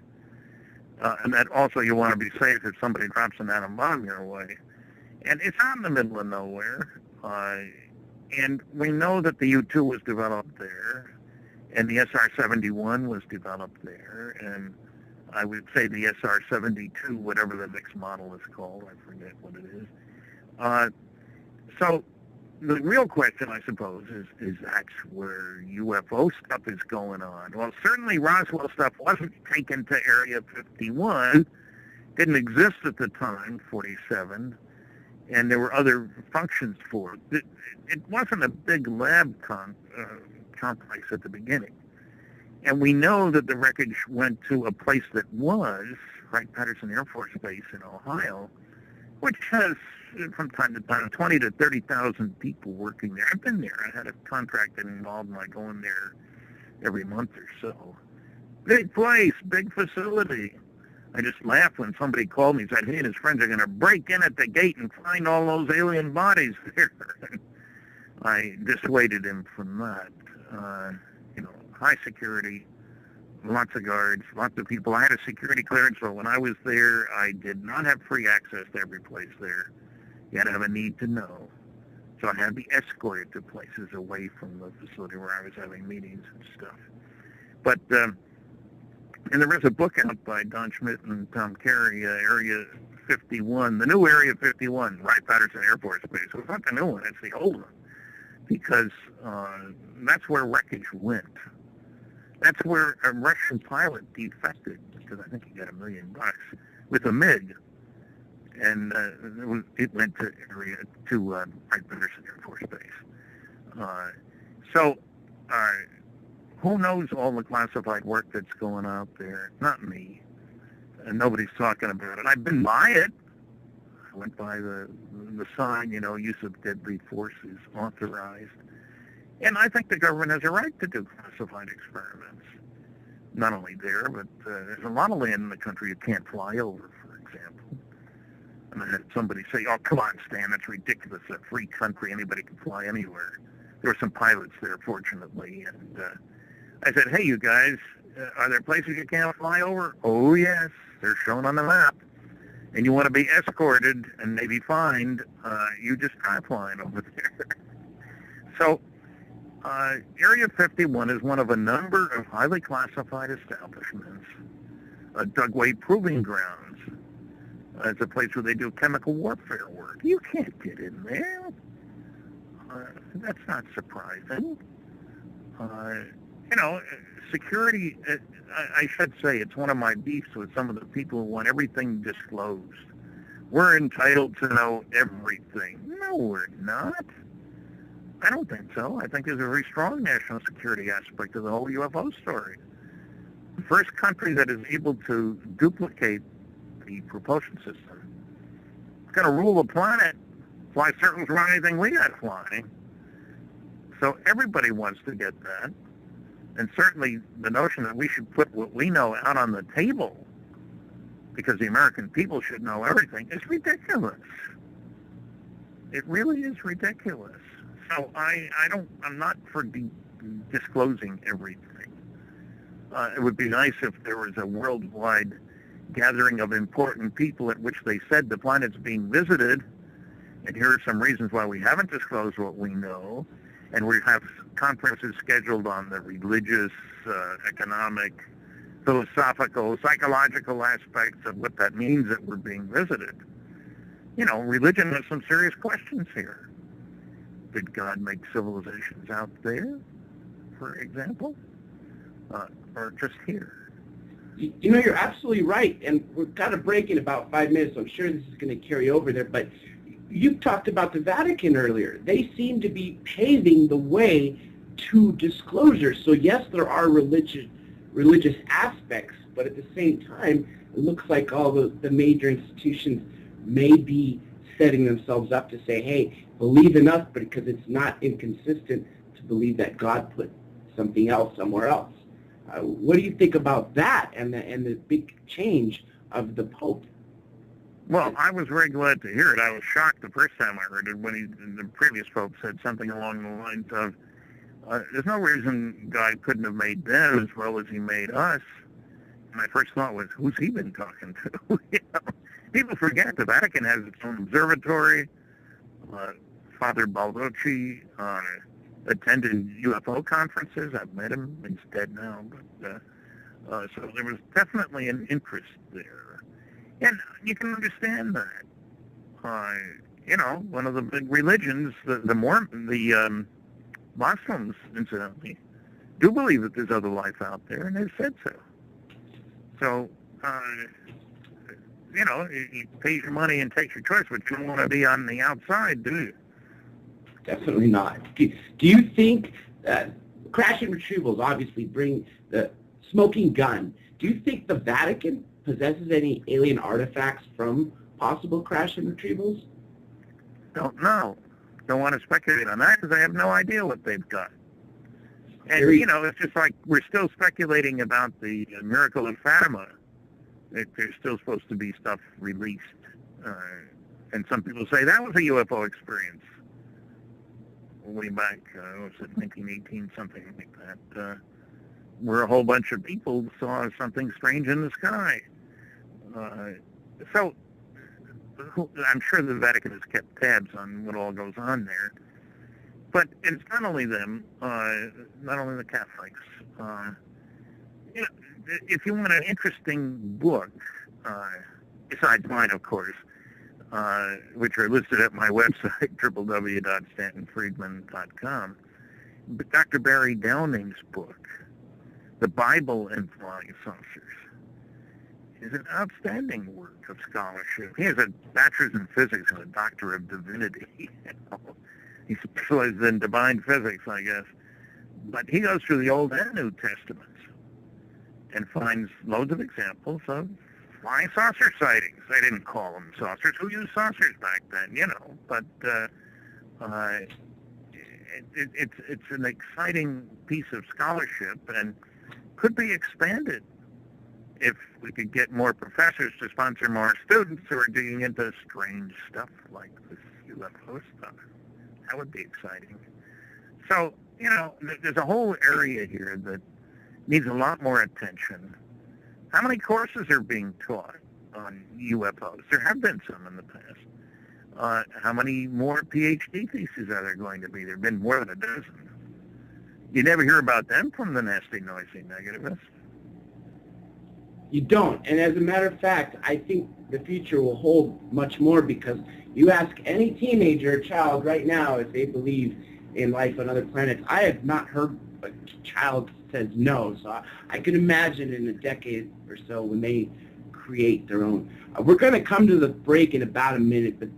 And that also you want to be safe if somebody drops an atom bomb your way. And it's out in the middle of nowhere. And we know that the U-2 was developed there, and the SR-71 was developed there, and I would say the SR-72, whatever the next model is called, I forget what it is. So the real question, I suppose, is that's where UFO stuff is going on. Well, certainly Roswell stuff wasn't taken to Area 51, didn't exist at the time, 47, and there were other functions for it. It wasn't a big lab complex at the beginning. And we know that the wreckage went to a place that was, Wright-Patterson Air Force Base in Ohio, which has, from time to time, 20 to 30,000 people working there. I've been there. I had a contract that involved my going there every month or so. Big place, big facility. I just laughed when somebody called me and said, he and his friends are going to break in at the gate and find all those alien bodies there. I dissuaded him from that. High security, lots of guards, lots of people. I had a security clearance, so when I was there, I did not have free access to every place there. You had to have a need to know. So I had to be escorted to places away from the facility where I was having meetings and stuff. But, and there is a book out by Don Schmidt and Tom Carey, Area 51, the new Area 51, Wright-Patterson Air Force Base. So it's not the new one, it's the old one. Because that's where wreckage went. That's where a Russian pilot defected, because I think he got $1 million with a MiG, and it went to Wright-Patterson Air Force Base. So who knows all the classified work that's going out there? Not me, and nobody's talking about it. I've been by it. I went by the sign, use of deadly force is authorized. And I think the government has a right to do classified experiments. Not only there, but there's a lot of land in the country you can't fly over, for example. And I had somebody say, oh, come on, Stan, that's ridiculous. It's a free country. Anybody can fly anywhere. There were some pilots there, fortunately. And I said, hey, you guys, are there places you can't fly over? Oh, yes, they're shown on the map. And you want to be escorted and maybe fined, you just try flying over there. So Area 51 is one of a number of highly classified establishments, Dugway Proving Grounds. It's a place where they do chemical warfare work. You can't get in there. That's not surprising. Security, I should say, it's one of my beefs with some of the people who want everything disclosed. We're entitled to know everything. No, we're not. I don't think so. I think there's a very strong national security aspect of the whole UFO story. The first country that is able to duplicate the propulsion system is going to rule the planet, fly circles around anything we got flying. So everybody wants to get that. And certainly the notion that we should put what we know out on the table because the American people should know everything is ridiculous. It really is ridiculous. So I'm not for disclosing everything. It would be nice if there was a worldwide gathering of important people at which they said the planet's being visited, and here are some reasons why we haven't disclosed what we know, and we have conferences scheduled on the religious, economic, philosophical, psychological aspects of what that means that we're being visited. Religion has some serious questions here. Did God make civilizations out there, for example, or just here? You're absolutely right, and we've got a break in about 5 minutes, so I'm sure this is going to carry over there, but you talked about the Vatican earlier. They seem to be paving the way to disclosure. So yes, there are religious aspects, but at the same time, it looks like all the major institutions may be setting themselves up to say, hey, believe in us, but because it's not inconsistent to believe that God put something else somewhere else. What do you think about that and the big change of the Pope? Well, I was very glad to hear it. I was shocked the first time I heard it when the previous Pope said something along the lines of, there's no reason God couldn't have made them as well as he made us. And my first thought was, who's he been talking to? You know, people forget the Vatican has its own observatory. Father Baldocci attended UFO conferences. I've met him. He's dead now. But so there was definitely an interest there. And you can understand that. You know, one of the big religions, the Muslims, incidentally, do believe that there's other life out there, and they've said so. So, you know, you pay your money and take your choice, but you don't want to be on the outside, do you? Definitely not. Do you think that crash and retrievals obviously bring the smoking gun? Do you think the Vatican possesses any alien artifacts from possible crash and retrievals? Don't know. Don't want to speculate on that because I have no idea what they've got. And, you know, it's just like we're still speculating about the miracle of Fatima. There's still supposed to be stuff released. And some people say that was a UFO experience. Way back, was it 1918, something like that, where a whole bunch of people saw something strange in the sky. So I'm sure the Vatican has kept tabs on what all goes on there. But it's not only them, not only the Catholics. You know, if you want an interesting book, besides mine, of course, which are listed at my website, www.stantonfriedman.com, but Dr. Barry Downing's book, The Bible and Flying Saucers, is an outstanding work of scholarship. He has a bachelor's in physics and a doctor of divinity. You know? He specializes in divine physics, I guess. But he goes through the Old and New Testaments and finds loads of examples of flying saucer sightings. They didn't call them saucers. Who used saucers back then, you know? But it's an exciting piece of scholarship and could be expanded if we could get more professors to sponsor more students who are digging into strange stuff like this UFO stuff. That would be exciting. So, you know, there's a whole area here that needs a lot more attention. How many courses are being taught on UFOs? There have been some in the past. How many more PhD theses are there going to be? There have been more than a dozen. You never hear about them from the nasty, noisy negativists. You don't. And as a matter of fact, I think the future will hold much more because you ask any teenager or child right now if they believe in life on other planets. I have not heard a child says no. So I can imagine in a decade or so when they create their own. We're going to come to the break in about a minute, but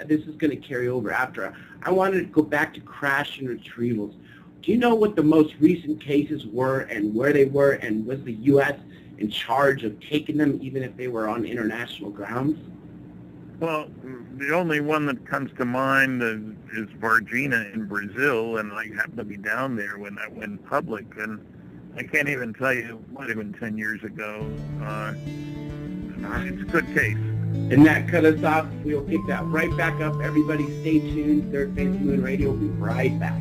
this is going to carry over after. I wanted to go back to crash and retrievals. Do you know what the most recent cases were and where they were, and was the U.S. in charge of taking them even if they were on international grounds? Well, the only one that comes to mind is Varginha in Brazil, and I happened to be down there when that went public, and I can't even tell you, it might have been 10 years ago. It's a good case. And that cut us off. We'll pick that right back up. Everybody stay tuned. Third Phase of the Moon Radio will be right back.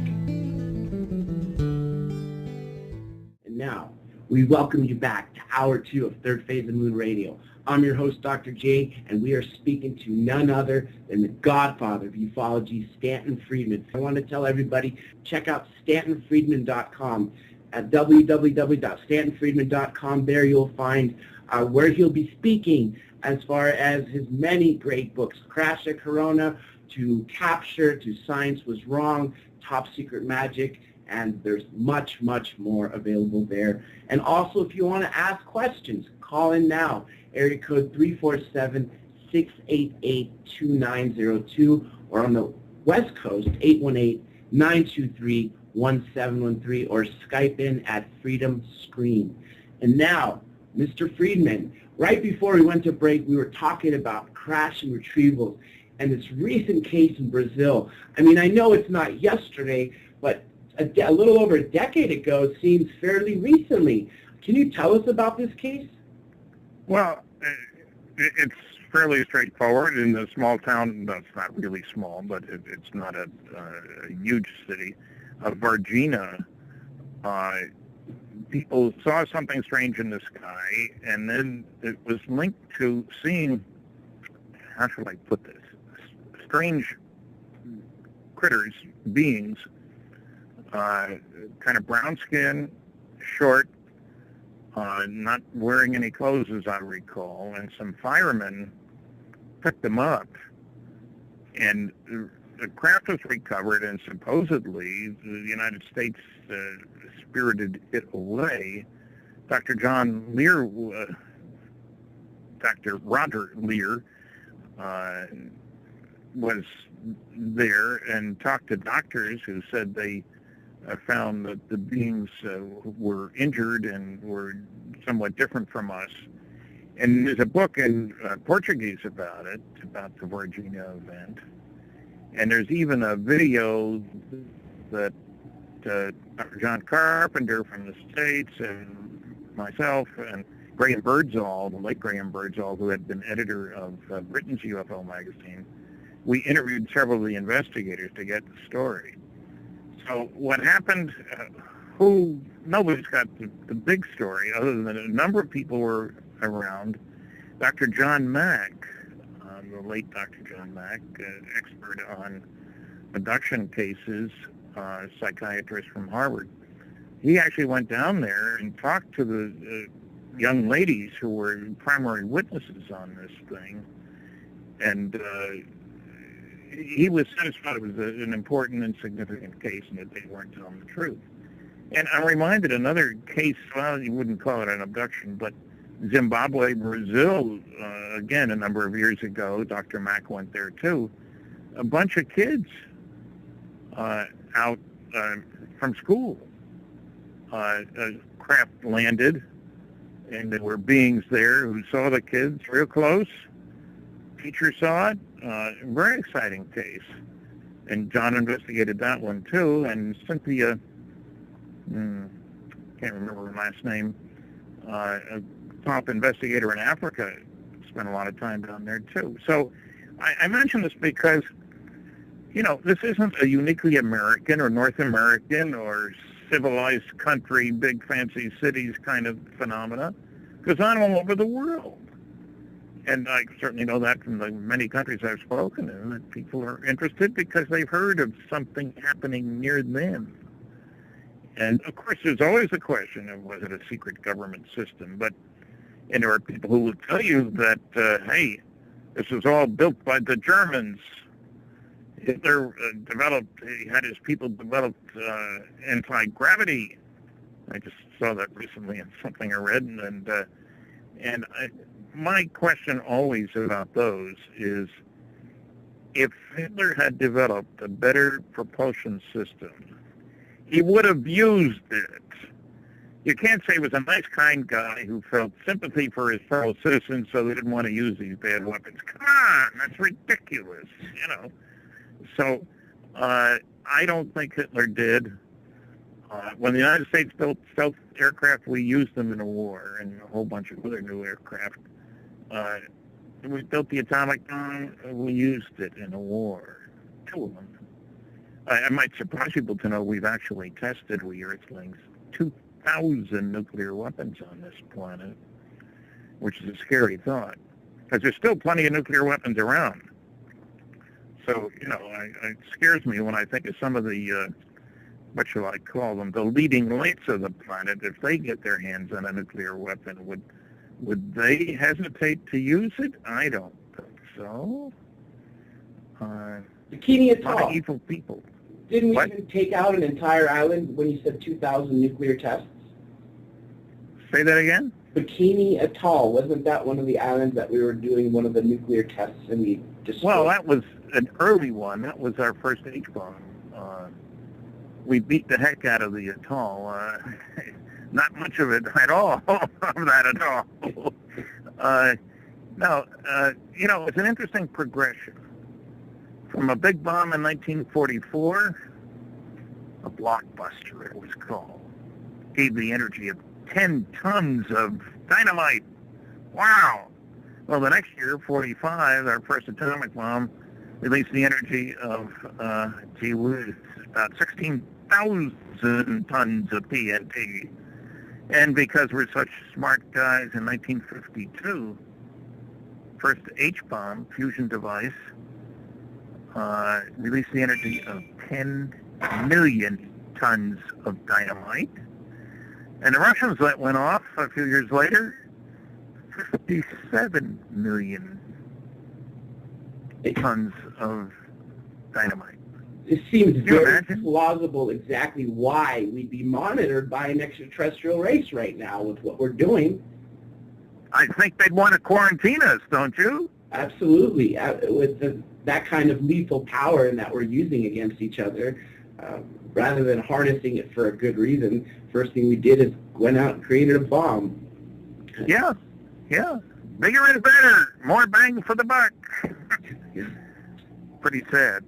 And now, we welcome you back to Hour 2 of Third Phase of the Moon Radio. I'm your host, Dr. J, and we are speaking to none other than the godfather of ufology, Stanton Friedman. I want to tell everybody, check out StantonFriedman.com. At www.stantonfriedman.com, there you'll find where he'll be speaking as far as his many great books, Crash at Corona, to Capture, to Science Was Wrong, Top Secret Magic, and there's much, much more available there. And also, if you want to ask questions, call in now. Area code 347-688-2902, or on the West Coast, 818-923-1713, or Skype in at Freedom Screen. And now, Mr. Friedman, right before we went to break, we were talking about crash and retrievals and this recent case in Brazil. I mean, I know it's not yesterday, but a little over a decade ago, it seems fairly recently. Can you tell us about this case? Well, it's fairly straightforward. In the small town, no, it's not really small, but it's not a huge city, of Varginha, people saw something strange in the sky, and then it was linked to seeing, how should I put this, strange critters, beings, kind of brown skin, short, not wearing any clothes as I recall, and some firemen picked them up, and the craft was recovered, and supposedly the United States spirited it away. Dr. Roger Lear was there and talked to doctors who said they found that the beings were injured and were somewhat different from us. And there's a book in Portuguese about it, about the Varginha event. And there's even a video that Dr. John Carpenter from the States and myself and Graham Birdsall, the late Graham Birdsall, who had been editor of Britain's UFO magazine, we interviewed several of the investigators to get the story. So what happened, nobody's got the big story other than a number of people were around. Dr. John Mack, the late Dr. John Mack, expert on abduction cases, psychiatrist from Harvard, he actually went down there and talked to the young ladies who were primary witnesses on this thing, and he was satisfied it was an important and significant case and that they weren't telling the truth. And I'm reminded another case, well, you wouldn't call it an abduction, but Zimbabwe, Brazil, again, a number of years ago, Dr. Mack went there too. A bunch of kids out from school. A craft landed, and there were beings there who saw the kids real close. Teacher saw it. Very exciting case. And John investigated that one too. And Cynthia, can't remember her last name, a top investigator in Africa, spent a lot of time down there too. So I mention this because, you know, this isn't a uniquely American or North American or civilized country, big fancy cities kind of phenomena. It goes on all over the world. And I certainly know that from the many countries I've spoken in, that people are interested because they've heard of something happening near them. And, of course, there's always the question of was it a secret government system. But and there are people who will tell you that, hey, this was all built by the Germans. Hitler he had his people develop anti-gravity. I just saw that recently in something I read, my question always about those is, if Hitler had developed a better propulsion system, he would have used it. You can't say he was a nice, kind guy who felt sympathy for his fellow citizens, so they didn't want to use these bad weapons. Come on, that's ridiculous, you know. So I don't think Hitler did. When the United States built stealth aircraft, we used them in a war, and a whole bunch of other new aircraft. We built the atomic bomb, we used it in a war, 2 of them. I might surprise people to know we've actually tested, we Earthlings, 2,000 nuclear weapons on this planet, which is a scary thought, because there's still plenty of nuclear weapons around. So, you know, it scares me when I think of some of the, what shall I call them, the leading lights of the planet. If they get their hands on a nuclear weapon, would they hesitate to use it? I don't think so. Bikini Atoll. A lot of evil people. Didn't we even take out an entire island when you said 2,000 nuclear tests? Say that again? Bikini Atoll. Wasn't that one of the islands that we were doing one of the nuclear tests and we destroyed? Well, that was an early one. That was our first H-bomb. We beat the heck out of the atoll. Not much of it at all, of that at all. You know, it's an interesting progression. From a big bomb in 1944, a blockbuster it was called, gave the energy of 10 tons of dynamite. Wow! Well, the next year, 45, our first atomic bomb released the energy of, about 16,000 tons of TNT. And because we're such smart guys, in 1952, first H-bomb fusion device released the energy of 10 million tons of dynamite. And the Russians that went off a few years later, 57 million tons of dynamite. It seems Can you very imagine? plausible exactly why we'd be monitored by an extraterrestrial race right now with what we're doing. I think they'd want to quarantine us, don't you? Absolutely. With that kind of lethal power and that we're using against each other, rather than harnessing it for a good reason, first thing we did is went out and created a bomb. Yeah. Bigger and better. More bang for the buck. Pretty sad.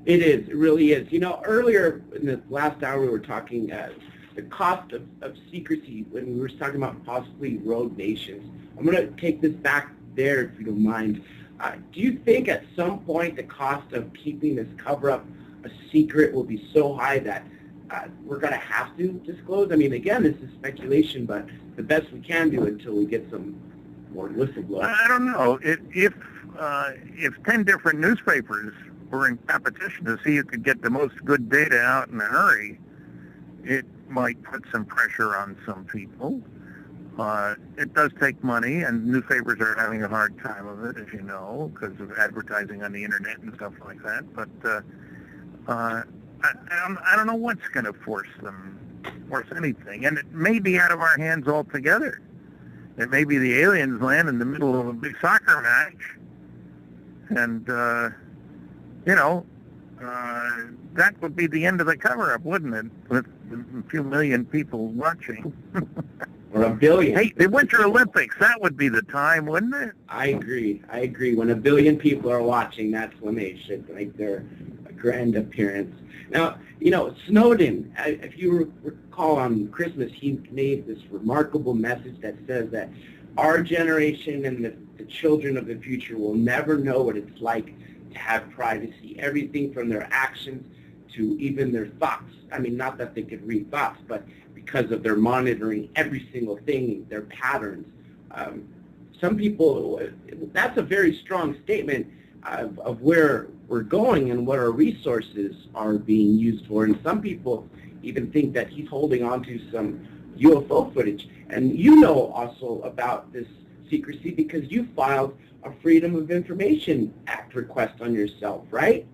It is. It really is. You know, earlier in the last hour we were talking the cost of secrecy when we were talking about possibly rogue nations. I'm going to take this back there if you don't mind. Do you think at some point the cost of keeping this cover-up a secret will be so high that we're going to have to disclose? I mean, again, this is speculation, but the best we can do until we get some more whistleblowers. I don't know. If 10 different newspapers were in competition to see who could get the most good data out in a hurry, it might put some pressure on some people. It does take money, and newspapers are having a hard time of it, as you know, because of advertising on the internet and stuff like that. But I don't know what's going to force anything, and it may be out of our hands altogether. It may be the aliens land in the middle of a big soccer match, and that would be the end of the cover-up, wouldn't it? With a few million people watching. Or a billion. Hey, the Winter Olympics, that would be the time, wouldn't it? I agree. When a billion people are watching, that's when they should make their grand appearance. Now, you know, Snowden, if you recall on Christmas, he made this remarkable message that says that our generation and the children of the future will never know what it's like to have privacy. Everything from their actions to even their thoughts. I mean, not that they could read thoughts, but because of their monitoring every single thing, their patterns. Some people, that's a very strong statement of where we're going and what our resources are being used for. And some people even think that he's holding on to some UFO footage. And you know also about this secrecy because you filed a Freedom of Information Act request on yourself, right?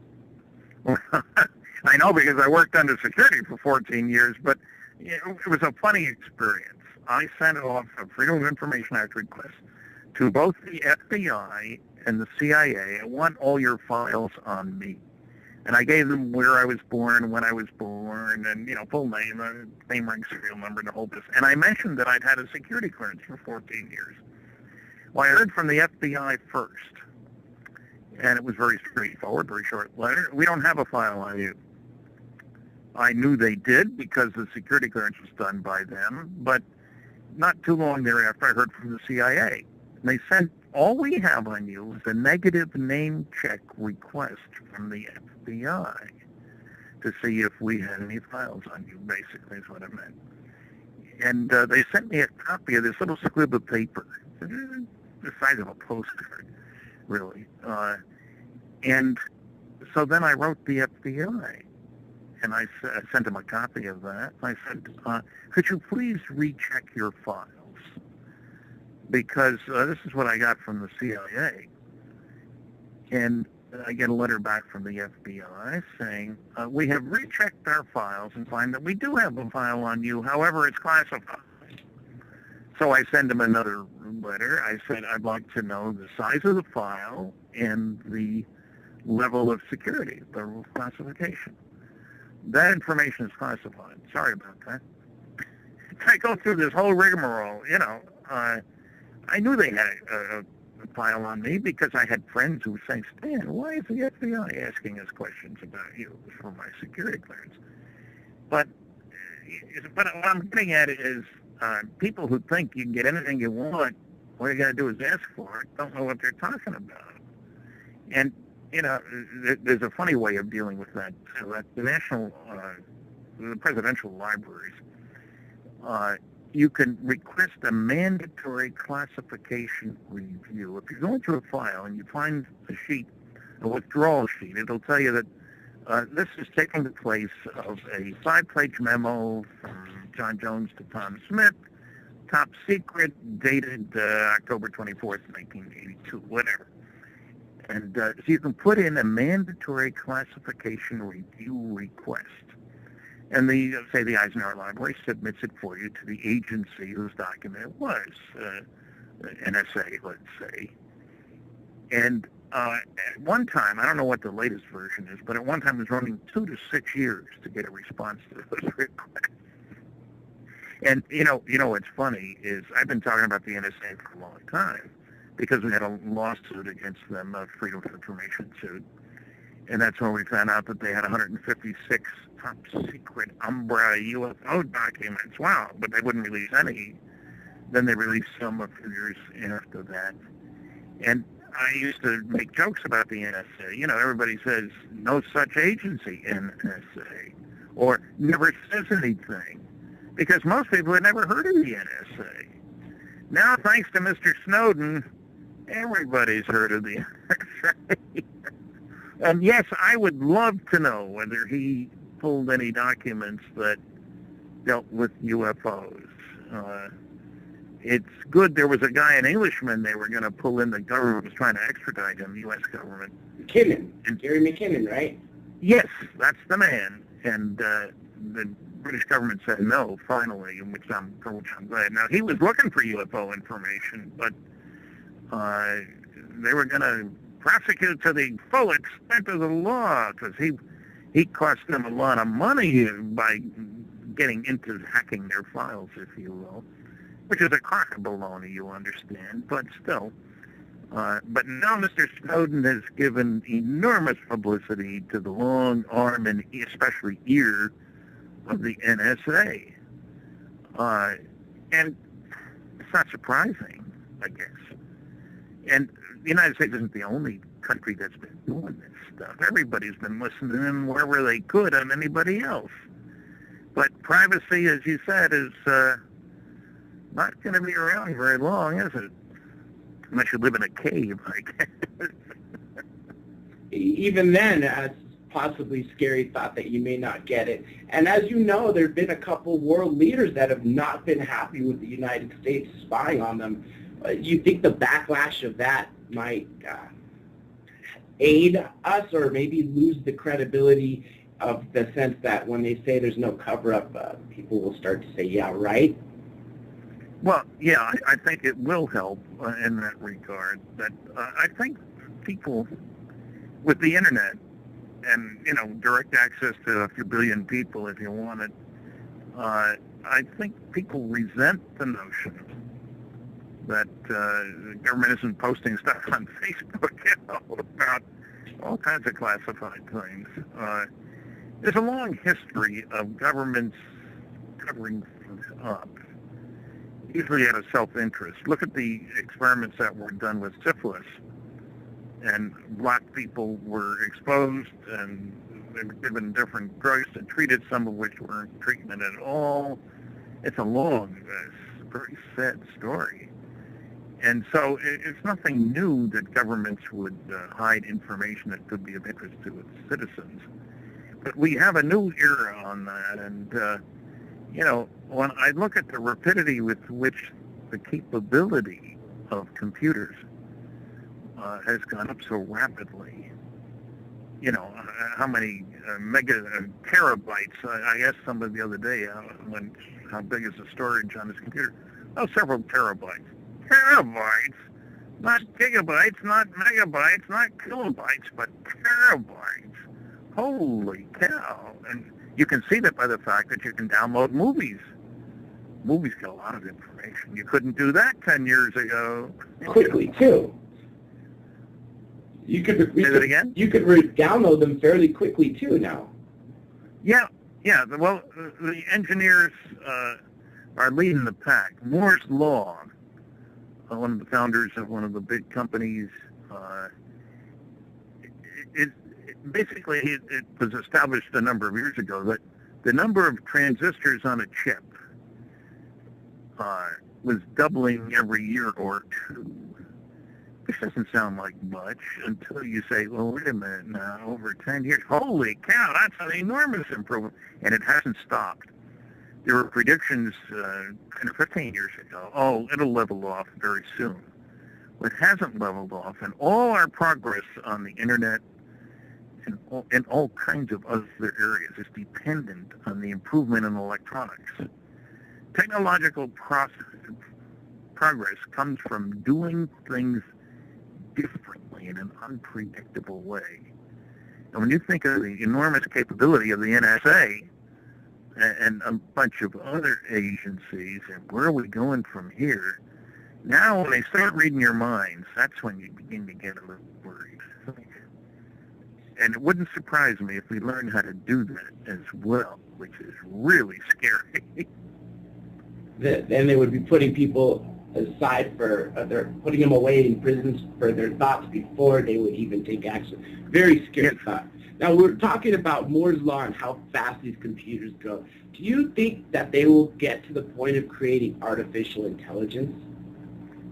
I know because I worked under security for 14 years, but it was a funny experience. I sent off a Freedom of Information Act request to both the FBI and the CIA. I want all your files on me. And I gave them where I was born, when I was born, and, full name, name, rank, serial number, and the whole business. And I mentioned that I'd had a security clearance for 14 years. Well, I heard from the FBI first, and it was very straightforward, very short letter. We don't have a file on you. I knew they did because the security clearance was done by them, but not too long thereafter I heard from the CIA. And they said, all we have on you is a negative name check request from the FBI to see if we had any files on you, basically is what it meant. And they sent me a copy of this little squib of paper, the size of a postcard, really. And so then I wrote the FBI, and I sent them a copy of that. I said, could you please recheck your files? Because this is what I got from the CIA. And I get a letter back from the FBI saying, we have rechecked our files and find that we do have a file on you. However, it's classified. So I send them another letter. I said, I'd like to know the size of the file and the level of security, the level of classification. That information is classified. Sorry about that. I go through this whole rigmarole, I knew they had a file on me because I had friends who were saying, Stan, why is the FBI asking us questions about you for my security clearance? But what I'm getting at is people who think you can get anything you want all you got to do is ask for it, don't know what they're talking about. And, there's a funny way of dealing with that, too. At the presidential libraries, you can request a mandatory classification review. If you're going through a file and you find a sheet, a withdrawal sheet, it'll tell you that this is taking the place of a 5-page memo from John Jones to Tom Smith, top secret, dated October 24th, 1982, whatever. And so you can put in a mandatory classification review request. And say the Eisenhower Library submits it for you to the agency whose document it was, NSA, let's say. And at one time, I don't know what the latest version is, but at one time it was running 2 to 6 years to get a response to those requests. And, what's funny is I've been talking about the NSA for a long time because we had a lawsuit against them, a Freedom of Information suit. And that's when we found out that they had 156 top secret Umbra UFO documents. Wow, but they wouldn't release any. Then they released some a few years after that. And I used to make jokes about the NSA. Everybody says, no such agency, NSA, or never says anything, because most people had never heard of the NSA. Now, thanks to Mr. Snowden, everybody's heard of the NSA. And yes, I would love to know whether he pulled any documents that dealt with UFOs. It's good there was a guy, an Englishman, they were going to pull in. The government was trying to extradite him, the U.S. government. McKinnon, Gary McKinnon, right? Yes, that's the man. And the British government said no, finally, for which I'm glad. Now, he was looking for UFO information, but they were going to prosecute to the full extent of the law because he cost them a lot of money by getting into hacking their files, if you will, which is a crock of baloney, you understand, but still. But now Mr. Snowden has given enormous publicity to the long arm and especially ear of the NSA. And it's not surprising, I guess. And the United States isn't the only country that's been doing this stuff. Everybody's been listening in wherever they could on anybody else. But privacy, as you said, is not going to be around very long, is it? Unless you live in a cave, I guess. Even then, it's possibly scary thought that you may not get it. And as you know, there have been a couple world leaders that have not been happy with the United States spying on them. You think the backlash of that might aid us or maybe lose the credibility of the sense that when they say there's no cover-up, people will start to say, yeah, right? Well, yeah, I think it will help in that regard. That I think people with the internet and, direct access to a few billion people if you want it, I think people resent the notion that the government isn't posting stuff on Facebook about all kinds of classified things. There's a long history of governments covering things up, usually out of self-interest. Look at the experiments that were done with syphilis. And black people were exposed, and they were given different drugs and treated, some of which weren't treatment at all. It's a long, very sad story. And so it's nothing new that governments would hide information that could be of interest to its citizens. But we have a new era on that, and when I look at the rapidity with which the capability of computers has gone up so rapidly, how many terabytes, I asked somebody the other day, how big is the storage on this computer? Oh, several terabytes. Terabytes? Not gigabytes, not megabytes, not kilobytes, but terabytes. Holy cow. And you can see that by the fact that you can download movies. Movies get a lot of information. You couldn't do that 10 years ago. Quickly, too. You could download them fairly quickly, too, now. Yeah. Well, the engineers are leading the pack. Moore's Law one of the founders of one of the big companies. Basically, it was established a number of years ago that the number of transistors on a chip was doubling every year or two. Which doesn't sound like much until you say, well, wait a minute now, over 10 years, holy cow, that's an enormous improvement. And it hasn't stopped. There were predictions 10 or 15 years ago, oh, it'll level off very soon. Well, it hasn't leveled off, and all our progress on the Internet and all kinds of other areas is dependent on the improvement in electronics. Technological progress comes from doing things differently in an unpredictable way. And when you think of the enormous capability of the NSA and a bunch of other agencies, and where are we going from here? Now, when they start reading your minds, that's when you begin to get a little worried. And it wouldn't surprise me if we learned how to do that as well, which is really scary. Then they would be putting people aside they're putting them away in prisons for their thoughts before they would even take action. Very scary thought. Now, we're talking about Moore's Law and how fast these computers go. Do you think that they will get to the point of creating artificial intelligence?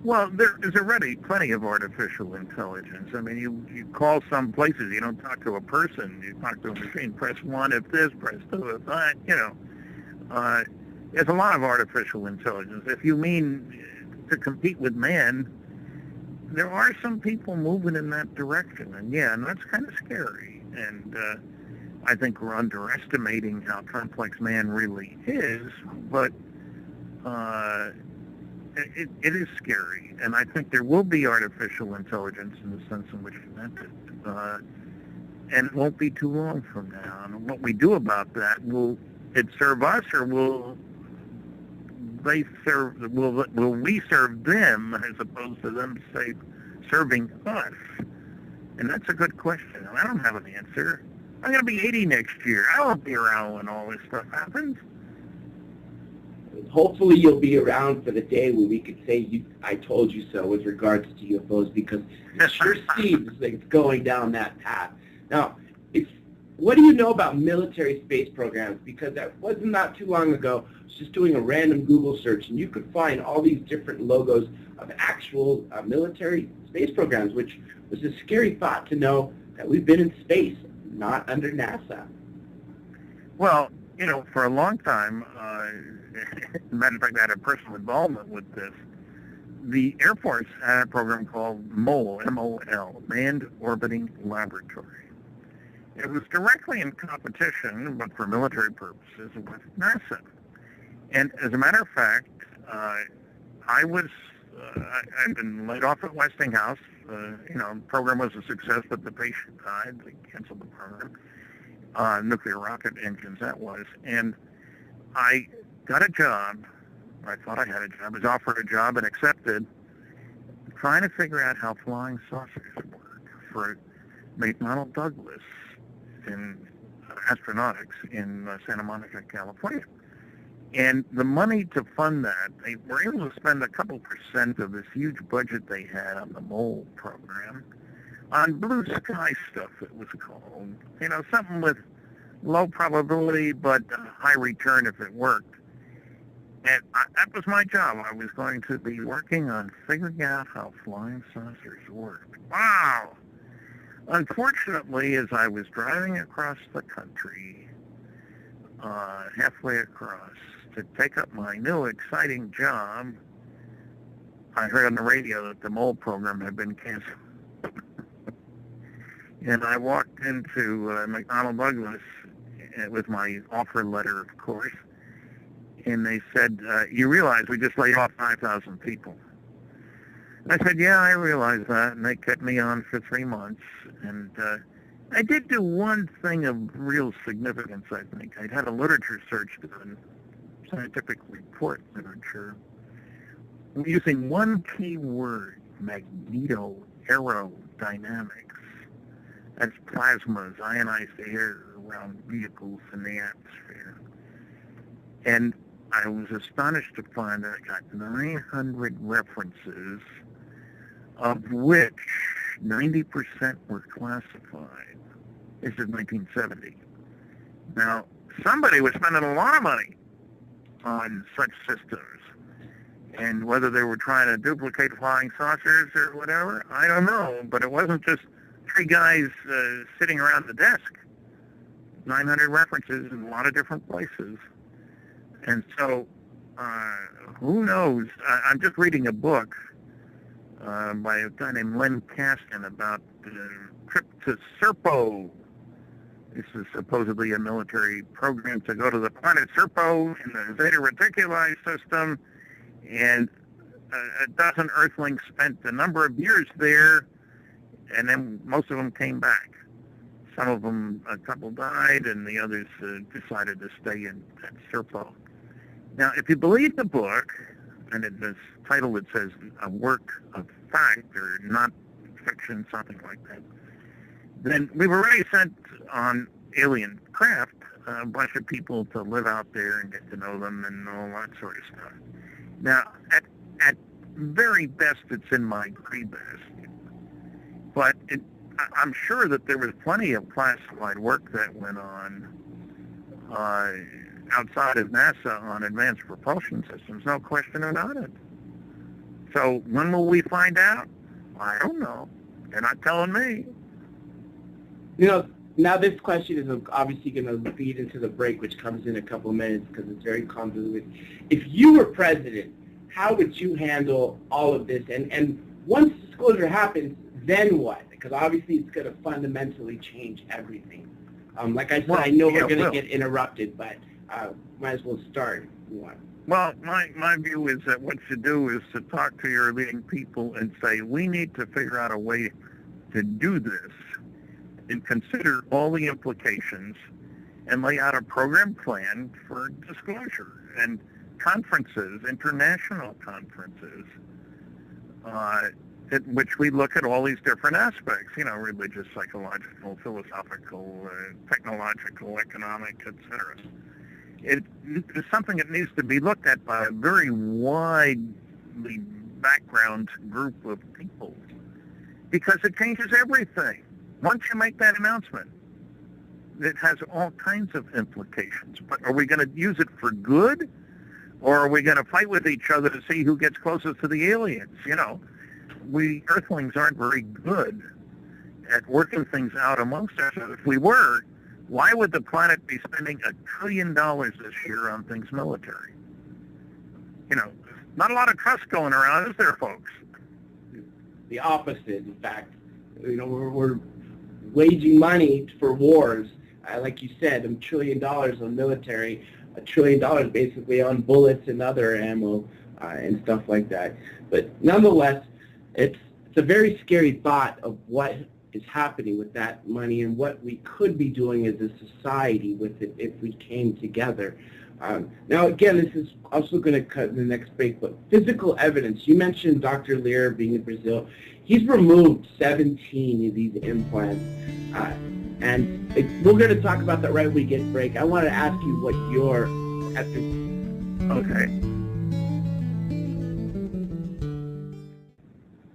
Well, there is already plenty of artificial intelligence. I mean, you call some places, you don't talk to a person, you talk to a machine, press 1 if this, press 2 if that, there's a lot of artificial intelligence. If you mean to compete with man, there are some people moving in that direction, and that's kind of scary. And I think we're underestimating how complex man really is, but it is scary, and I think there will be artificial intelligence in the sense in which you meant it, and it won't be too long from now. And what we do about that, will it serve us, or will we serve them as opposed to them serving us? And that's a good question. I don't have an answer. I'm going to be 80 next year. I won't be around when all this stuff happens. Hopefully you'll be around for the day where we could say, I told you so with regards to UFOs, because it sure seems like it's going down that path. Now, what do you know about military space programs? Because that wasn't not too long ago. I was just doing a random Google search, and you could find all these different logos of actual military space programs, which was a scary thought to know that we've been in space, not under NASA. Well, for a long time, as a matter of fact, I had a personal involvement with this. The Air Force had a program called MOL, M-O-L, Manned Orbiting Laboratory. It was directly in competition, but for military purposes, with NASA. And as a matter of fact, I'd been laid off at Westinghouse. The program was a success, but the patient died. They canceled the program. Nuclear rocket engines, that was. And I got a job. I thought I had a job. I was offered a job and accepted, trying to figure out how flying saucers work for McDonnell Douglas in astronautics in Santa Monica, California. And the money to fund that, they were able to spend a couple % of this huge budget they had on the MOL program on blue sky stuff, it was called. Something with low probability but high return if it worked. And that was my job. I was going to be working on figuring out how flying saucers worked. Wow! Unfortunately, as I was driving across the country, halfway across, to take up my new exciting job, I heard on the radio that the MOL program had been canceled. And I walked into McDonnell Douglas with my offer letter, of course, and they said, you realize we just laid off 5,000 people. And I said, yeah, I realize that, and they kept me on for 3 months. And I did do one thing of real significance, I think. I'd had a literature search done, scientific report literature, using one key word, magnetoaerodynamics. That's plasmas, ionized air around vehicles in the atmosphere. And I was astonished to find that I got 900 references, of which 90% were classified. This is 1970. Now, somebody was spending a lot of money on such systems. And whether they were trying to duplicate flying saucers or whatever, I don't know. But it wasn't just three guys sitting around the desk. 900 references in a lot of different places. And so, who knows? I'm just reading a book by a guy named Len Kasten about the trip to Serpo. This is supposedly a military program to go to the planet Serpo in the Zeta Reticuli system. And a dozen Earthlings spent a number of years there, and then most of them came back. Some of them, a couple died, and the others decided to stay at Serpo. Now, if you believe the book, and this title that says a work of fact or not fiction, something like that, then we've already sent on alien craft a bunch of people to live out there and get to know them and all that sort of stuff. Now, at very best, it's in my best. But I'm sure that there was plenty of classified work that went on outside of NASA on advanced propulsion systems, no question about it. So when will we find out? I don't know. They're not telling me. You know, now this question is obviously going to feed into the break, which comes in a couple of minutes because it's very convoluted. If you were president, how would you handle all of this? And once disclosure happens, then what? Because obviously it's going to fundamentally change everything. Like I said, I know we're going to get interrupted, but might as well start if you want. Well, my view is that what you do is to talk to your leading people and say, we need to figure out a way to do this and consider all the implications and lay out a program plan for disclosure and conferences, international conferences, at which we look at all these different aspects, you know, religious, psychological, philosophical, technological, economic, etc. It is something that needs to be looked at by a very widely background group of people because it changes everything. Once you make that announcement, it has all kinds of implications. But are we going to use it for good, or are we going to fight with each other to see who gets closest to the aliens? You know, we Earthlings aren't very good at working things out amongst us. If we were, why would the planet be spending $1 trillion this year on things military? You know, not a lot of trust going around, is there, folks? The opposite, in fact. You know, we're waging money for wars. Like you said, $1 trillion on military, $1 trillion basically on bullets and other ammo and stuff like that. But nonetheless, it's a very scary thought of what is happening with that money and what we could be doing as a society with it if we came together. Now, again, this is also going to cut in the next break, but physical evidence. You mentioned Dr. Lear being in Brazil. He's removed 17 of these implants, and we're going to talk about that right when we get break. I want to ask you what your Okay.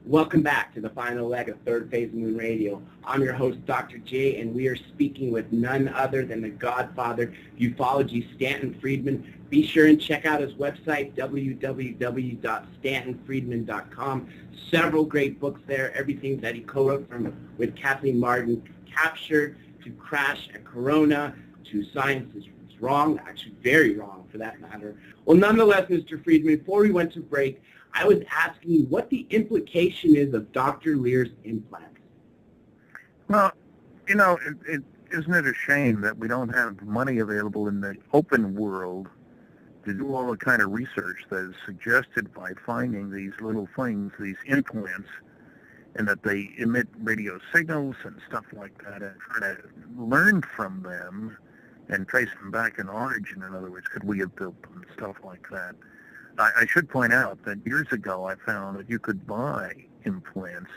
Welcome back to the final leg of Third Phase Moon Radio. I'm your host, Dr. J, and we are speaking with none other than the godfather of ufology, Stanton Friedman. Be sure and check out his website, www.stantonfriedman.com. Several great books there, everything that he co-wrote with Kathleen Martin, Captured, to Crash at Corona, to Science is Wrong, actually very wrong for that matter. Well, nonetheless, Mr. Friedman, before we went to break, I was asking you what the implication is of Dr. Lear's implants. Well, you know, isn't it a shame that we don't have money available in the open world to do all the kind of research that is suggested by finding these little things, these implants, and that they emit radio signals and stuff like that, and try to learn from them and trace them back in origin. In other words, could we have built them, stuff like that. I should point out that years ago I found that you could buy implants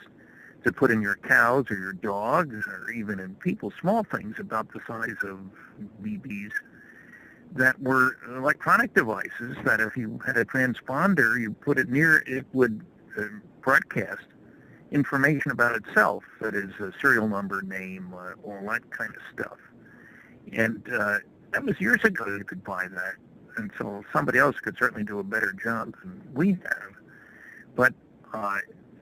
to put in your cows or your dogs or even in people, small things about the size of BBs that were electronic devices that if you had a transponder, you put it near, it would broadcast information about itself, that is a serial number, name, all that kind of stuff. And that was years ago you could buy that. And so somebody else could certainly do a better job than we have. But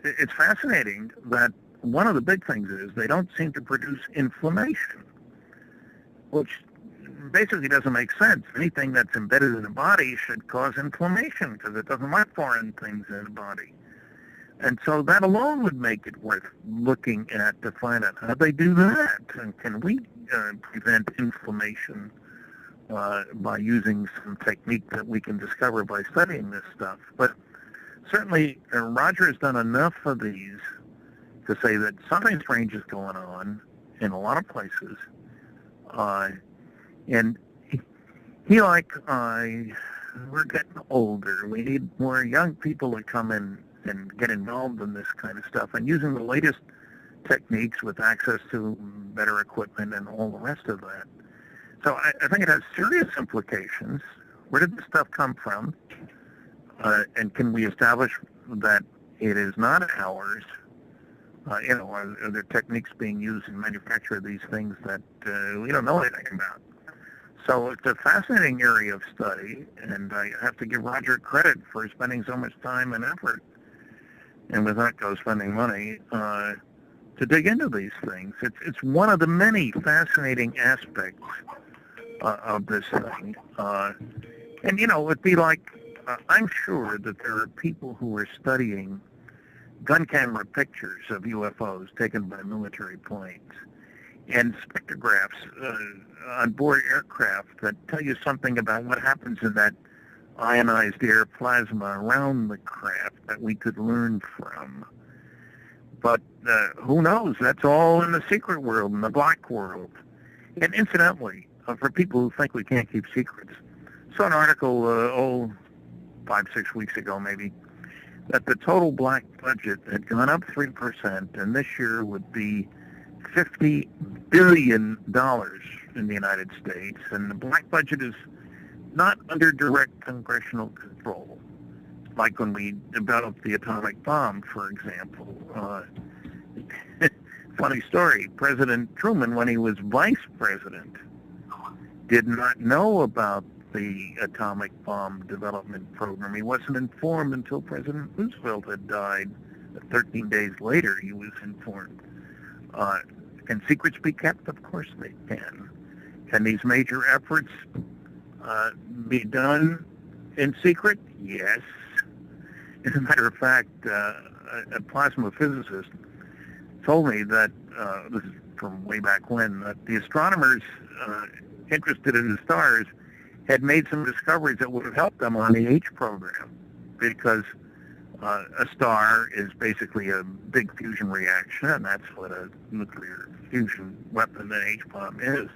it's fascinating that one of the big things is they don't seem to produce inflammation, which basically doesn't make sense. Anything that's embedded in the body should cause inflammation because it doesn't like foreign things in the body. And so that alone would make it worth looking at to find out how they do that. And can we prevent inflammation by using some technique that we can discover by studying this stuff? But certainly Roger has done enough of these to say that something strange is going on in a lot of places. And he we're getting older. We need more young people to come in and get involved in this kind of stuff and using the latest techniques with access to better equipment and all the rest of that. So I think it has serious implications. Where did this stuff come from? And can we establish that it is not ours? Are there techniques being used in manufacture of these things that we don't know anything about? So it's a fascinating area of study, and I have to give Roger credit for spending so much time and effort, and with that goes spending money, to dig into these things. It's one of the many fascinating aspects of this thing. And, it'd be like, I'm sure that there are people who are studying gun camera pictures of UFOs taken by military planes and spectrographs on board aircraft that tell you something about what happens in that ionized air plasma around the craft that we could learn from. But who knows? That's all in the secret world, in the black world. And incidentally, for people who think we can't keep secrets, I saw an article, 5-6 weeks ago maybe, that the total black budget had gone up 3%, and this year would be $50 billion in the United States, and the black budget is not under direct congressional control, like when we developed the atomic bomb, for example. Funny story, President Truman, when he was vice president, did not know about the atomic bomb development program. He wasn't informed until President Roosevelt had died. 13 days later, he was informed. Can secrets be kept? Of course they can. Can these major efforts be done in secret? Yes. As a matter of fact, a plasma physicist told me that, this is from way back when, that the astronomers interested in the stars had made some discoveries that would have helped them on the H program, because a star is basically a big fusion reaction, and that's what a nuclear fusion weapon, an H-bomb, is.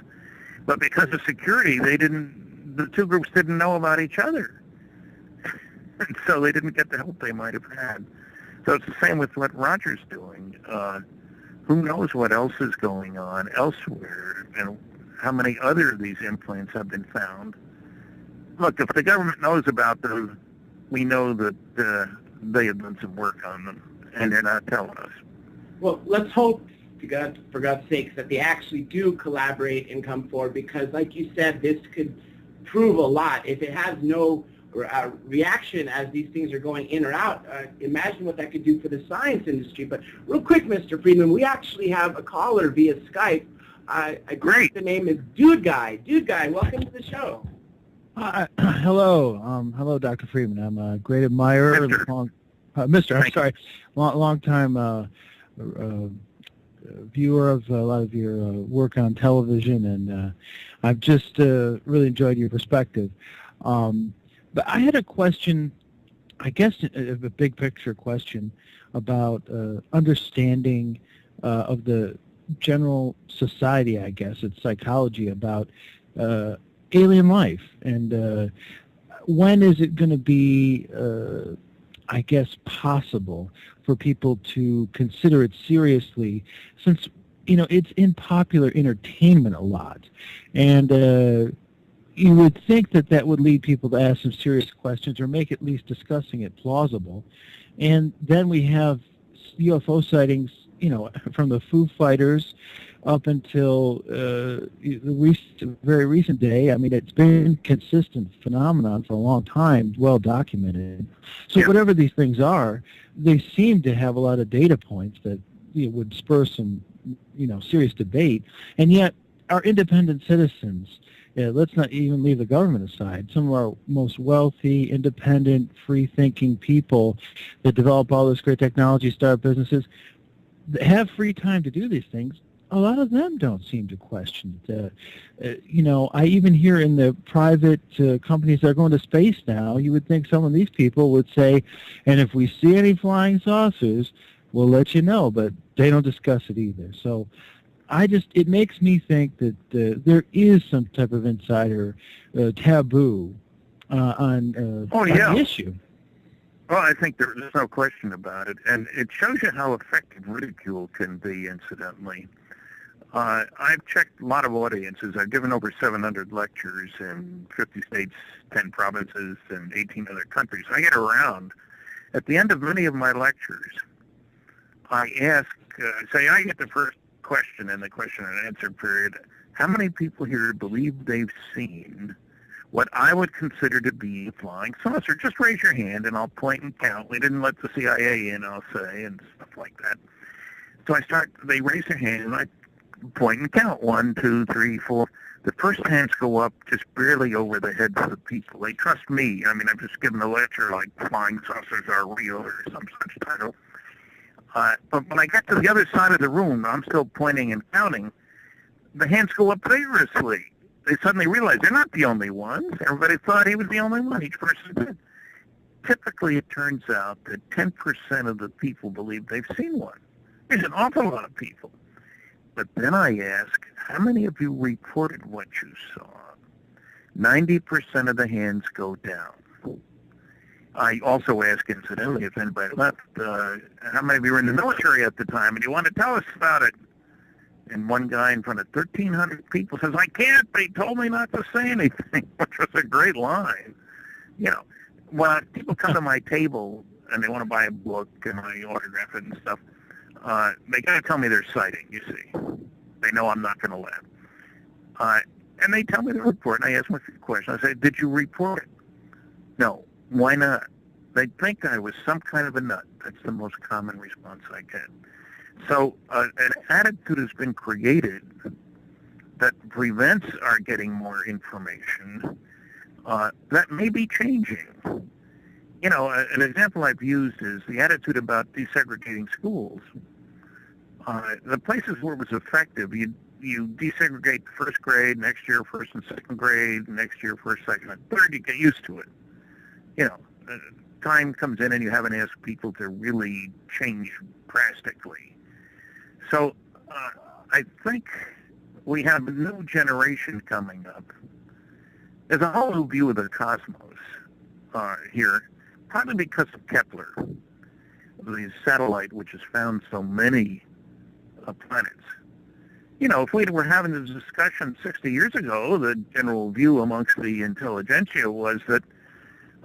But because of security, the two groups didn't know about each other. And so they didn't get the help they might have had. So it's the same with what Roger's doing. Who knows what else is going on elsewhere, and how many other of these implants have been found. Look, if the government knows about them, we know that they have done some work on them, and they're not telling us. Well, let's hope, for God's sakes, that they actually do collaborate and come forward, because, like you said, this could prove a lot. If it has no reaction as these things are going in or out, imagine what that could do for the science industry. But real quick, Mr. Friedman, we actually have a caller via Skype. Great. The name is Dude Guy. Dude Guy, welcome to the show. Hello, Dr. Friedman. I'm a great admirer. Long time viewer of a lot of your work on television, and I've just really enjoyed your perspective. But I had a question, I guess a big picture question about understanding of the general society, I guess, it's psychology, about alien life, and when is it going to be, I guess, possible for people to consider it seriously, since, it's in popular entertainment a lot, and, you would think that that would lead people to ask some serious questions or make at least discussing it plausible. And then we have UFO sightings, from the Foo Fighters up until the very recent day. I mean, it's been a consistent phenomenon for a long time, well documented. So whatever these things are, they seem to have a lot of data points that would spur some, serious debate. And yet, our independent citizens, let's not even leave the government aside, some of our most wealthy, independent, free-thinking people that develop all this great technology, start businesses, that have free time to do these things, a lot of them don't seem to question it. I even hear in the private companies that are going to space now, you would think some of these people would say, and if we see any flying saucers, we'll let you know, but they don't discuss it either. So it makes me think that there is some type of insider taboo on the issue. Well, I think there's no question about it, and it shows you how effective ridicule can be, incidentally. I've checked a lot of audiences. I've given over 700 lectures in 50 states, 10 provinces, and 18 other countries. I get around. At the end of many of my lectures, I ask, I get the first question in the question and answer period, how many people here believe they've seen what I would consider to be a flying saucer? Just raise your hand and I'll point and count. We didn't let the CIA in, I'll say, and stuff like that. So they raise their hand and I point and count. 1, 2, 3, 4. The first hands go up just barely over the heads of the people. They trust me. I mean, I'm just giving a lecture like Flying Saucers Are Real or some such title. But when I get to the other side of the room, I'm still pointing and counting. The hands go up vigorously. They suddenly realize they're not the only ones. Everybody thought he was the only one. Each person did. Typically, it turns out that 10% of the people believe they've seen one. There's an awful lot of people. But then I ask, how many of you reported what you saw? 90% of the hands go down. I also ask, incidentally, if anybody left, how many of you were in the military at the time, and you want to tell us about it? And one guy in front of 1,300 people says, I can't, they told me not to say anything, which was a great line. When people come to my table and they want to buy a book and I autograph it and stuff, they got to tell me their sighting, you see. They know I'm not going to laugh. And they tell me the report, and I ask them a few questions. I say, did you report it? No. Why not? They think I was some kind of a nut. That's the most common response I get. So an attitude has been created that prevents our getting more information that may be changing. An example I've used is the attitude about desegregating schools. The places where it was effective, you desegregate the first grade, next year first and second grade, next year first, second, and third, you get used to it. Time comes in and you haven't asked people to really change drastically. So I think we have a new generation coming up. There's a whole new view of the cosmos here, partly because of Kepler, the satellite which has found so many planets. If we were having this discussion 60 years ago, the general view amongst the intelligentsia was that,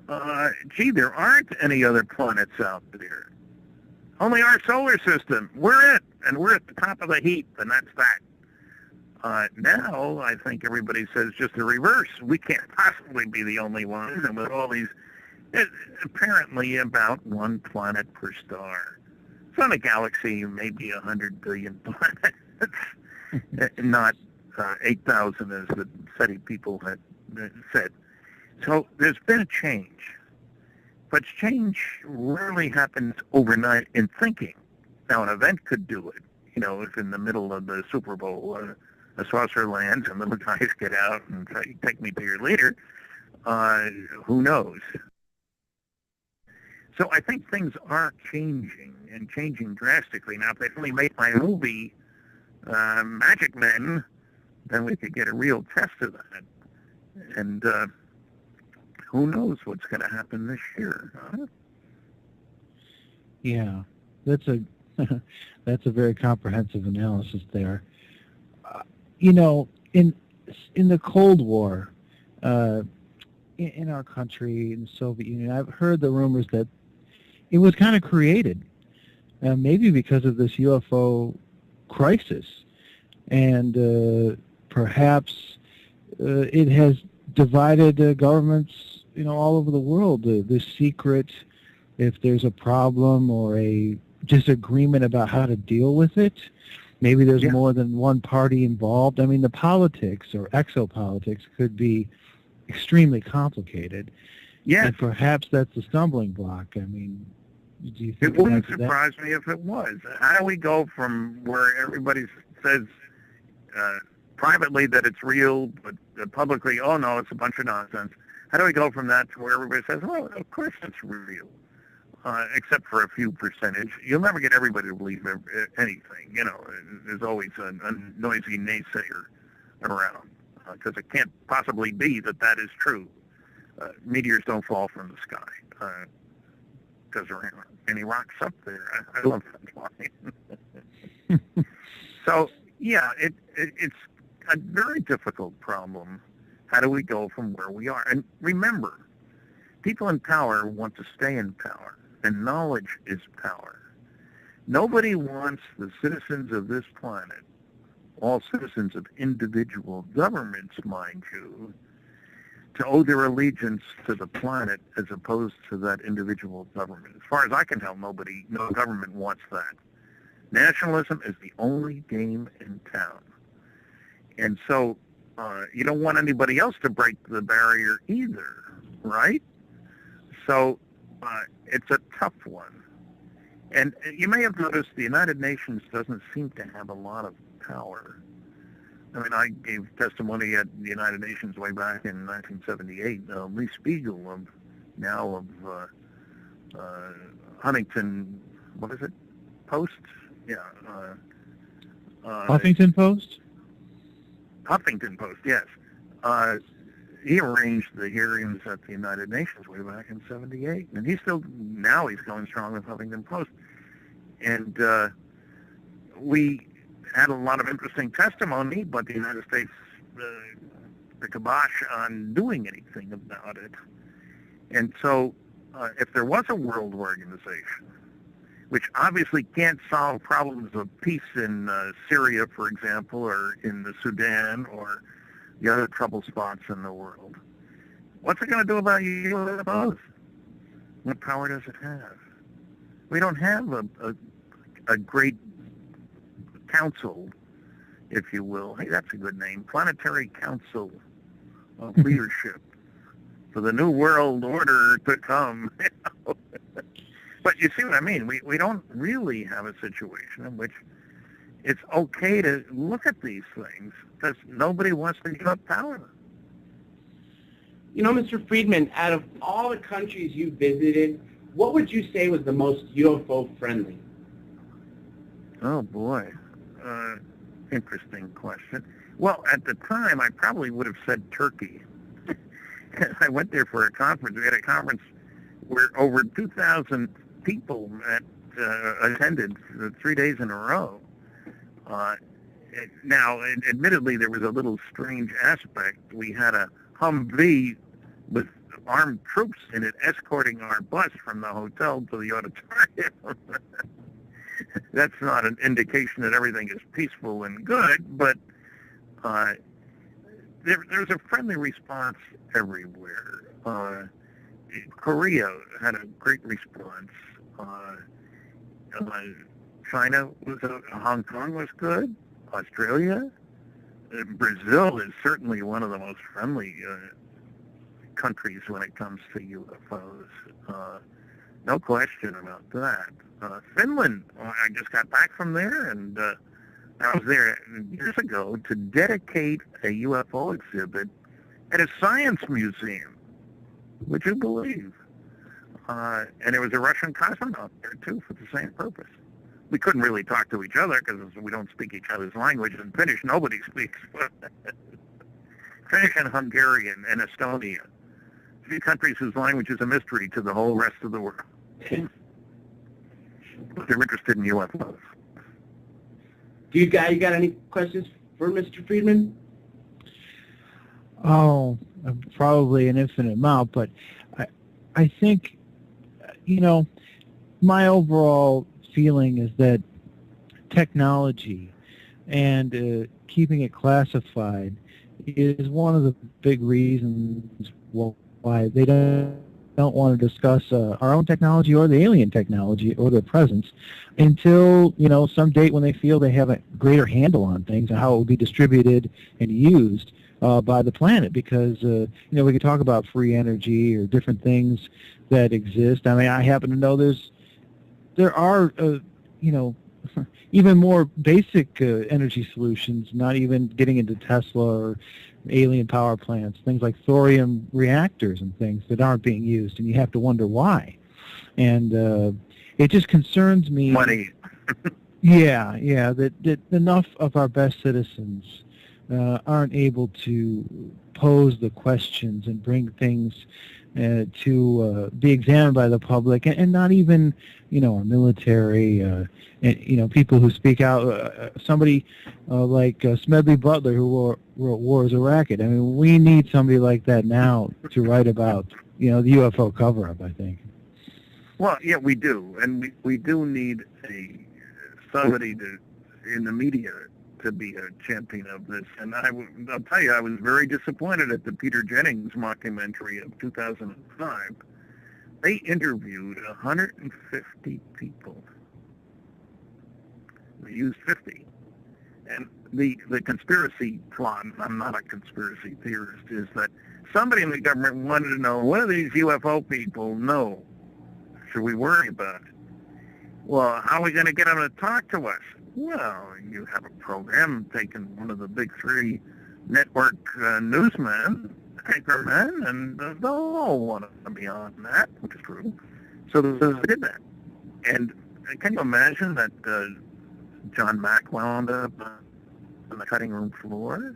there aren't any other planets out there. Only our solar system. We're it, and we're at the top of the heap, and that's that. Now, I think everybody says just the reverse. We can't possibly be the only ones, and with all these, apparently about 1 planet per star. So in a galaxy, maybe 100 billion planets, not 8,000 as the SETI people had said. So there's been a change. But change rarely happens overnight in thinking. Now, an event could do it. If in the middle of the Super Bowl, a saucer lands and little guys get out and say, take me to your leader, who knows? So I think things are changing, and changing drastically. Now, if they only make my movie Magic Men, then we could get a real test of that. And who knows what's going to happen this year? Huh? Yeah, that's a very comprehensive analysis there. In the Cold War, in our country, in the Soviet Union, I've heard the rumors that it was kind of created, maybe because of this UFO crisis, and perhaps it has divided governments, all over the world. The secret, if there's a problem or a disagreement about how to deal with it, maybe there's more than one party involved. I mean, the politics or exopolitics could be extremely complicated. Yes. And perhaps that's a stumbling block. I mean, do you think it wouldn't surprise me if it was? How do we go from where everybody says privately that it's real, but publicly, oh no, it's a bunch of nonsense? How do we go from that to where everybody says, well, of course it's real, except for a few percentage? You'll never get everybody to believe anything. There's always a noisy naysayer around, because it can't possibly be that is true. Meteors don't fall from the sky, because there aren't any rocks up there. I love that line. So, yeah, it's a very difficult problem. How do we go from where we are? And remember, people in power want to stay in power, and knowledge is power. Nobody wants the citizens of this planet, all citizens of individual governments, mind you, to owe their allegiance to the planet as opposed to that individual government. As far as I can tell, no government wants that. Nationalism is the only game in town. And so you don't want anybody else to break the barrier either, right? So it's a tough one. And you may have noticed the United Nations doesn't seem to have a lot of power. I mean, I gave testimony at the United Nations way back in 1978. Lee Spiegel of Huntington, what is it? Post? Yeah. Huffington Post? Huffington Post, yes. He arranged the hearings at the United Nations way back in 78. And he's going strong with Huffington Post. And we had a lot of interesting testimony, but the United States, the kibosh on doing anything about it. And so if there was a world organization, which obviously can't solve problems of peace in Syria, for example, or in the Sudan, or the other trouble spots in the world, what's it going to do about UFOs? What power does it have? We don't have a great council, if you will. Hey, that's a good name. Planetary Council of Leadership for the New World Order to come. But you see what I mean? We don't really have a situation in which it's okay to look at these things because nobody wants to give up power. Mr. Friedman, out of all the countries you visited, what would you say was the most UFO friendly? Oh, boy. Interesting question. Well, at the time, I probably would have said Turkey. I went there for a conference. We had a conference where over 2,000 people attended 3 days in a row. Now, admittedly, there was a little strange aspect. We had a Humvee with armed troops in it escorting our bus from the hotel to the auditorium. That's not an indication that everything is peaceful and good, but there's a friendly response everywhere. Korea had a great response. China Hong Kong was good. Australia, Brazil is certainly one of the most friendly countries when it comes to UFOs. No question about that. Finland, I just got back from there, and I was there years ago to dedicate a UFO exhibit at a science museum. Would you believe? And there was a Russian cosmonaut there, too, for the same purpose. We couldn't really talk to each other because we don't speak each other's language. In Finnish, nobody speaks. Finnish and Hungarian and Estonia. 3 countries whose language is a mystery to the whole rest of the world. But they're interested in UFOs. You got any questions for Mr. Friedman? Oh, probably an infinite amount, but I think, my overall feeling is that technology and keeping it classified is one of the big reasons why they don't want to discuss our own technology or the alien technology or their presence until, some date when they feel they have a greater handle on things and how it will be distributed and used by the planet. Because, we could talk about free energy or different things that exist. I mean, I happen to know there are, even more basic energy solutions, not even getting into Tesla or alien power plants, things like thorium reactors and things that aren't being used, and you have to wonder why. And it just concerns me. Money. that enough of our best citizens aren't able to pose the questions and bring things to be examined by the public, and not even, our military, and, people who speak out. Somebody like Smedley Butler, who wrote War is a Racket. I mean, we need somebody like that now to write about, the UFO cover-up, I think. Well, yeah, we do, and we do need somebody in the media to be a champion of this. And I'll tell you, I was very disappointed at the Peter Jennings mockumentary of 2005. They interviewed 150 people. They used 50. And the conspiracy plot, I'm not a conspiracy theorist, is that somebody in the government wanted to know, what do these UFO people know? Should we worry about it? Well, how are we going to get them to talk to us? Well, you have a program taking one of the big three network newsmen, anchormen, and they'll all want to be on that, which is true. So they did that. And can you imagine that John Mack wound up on the cutting room floor?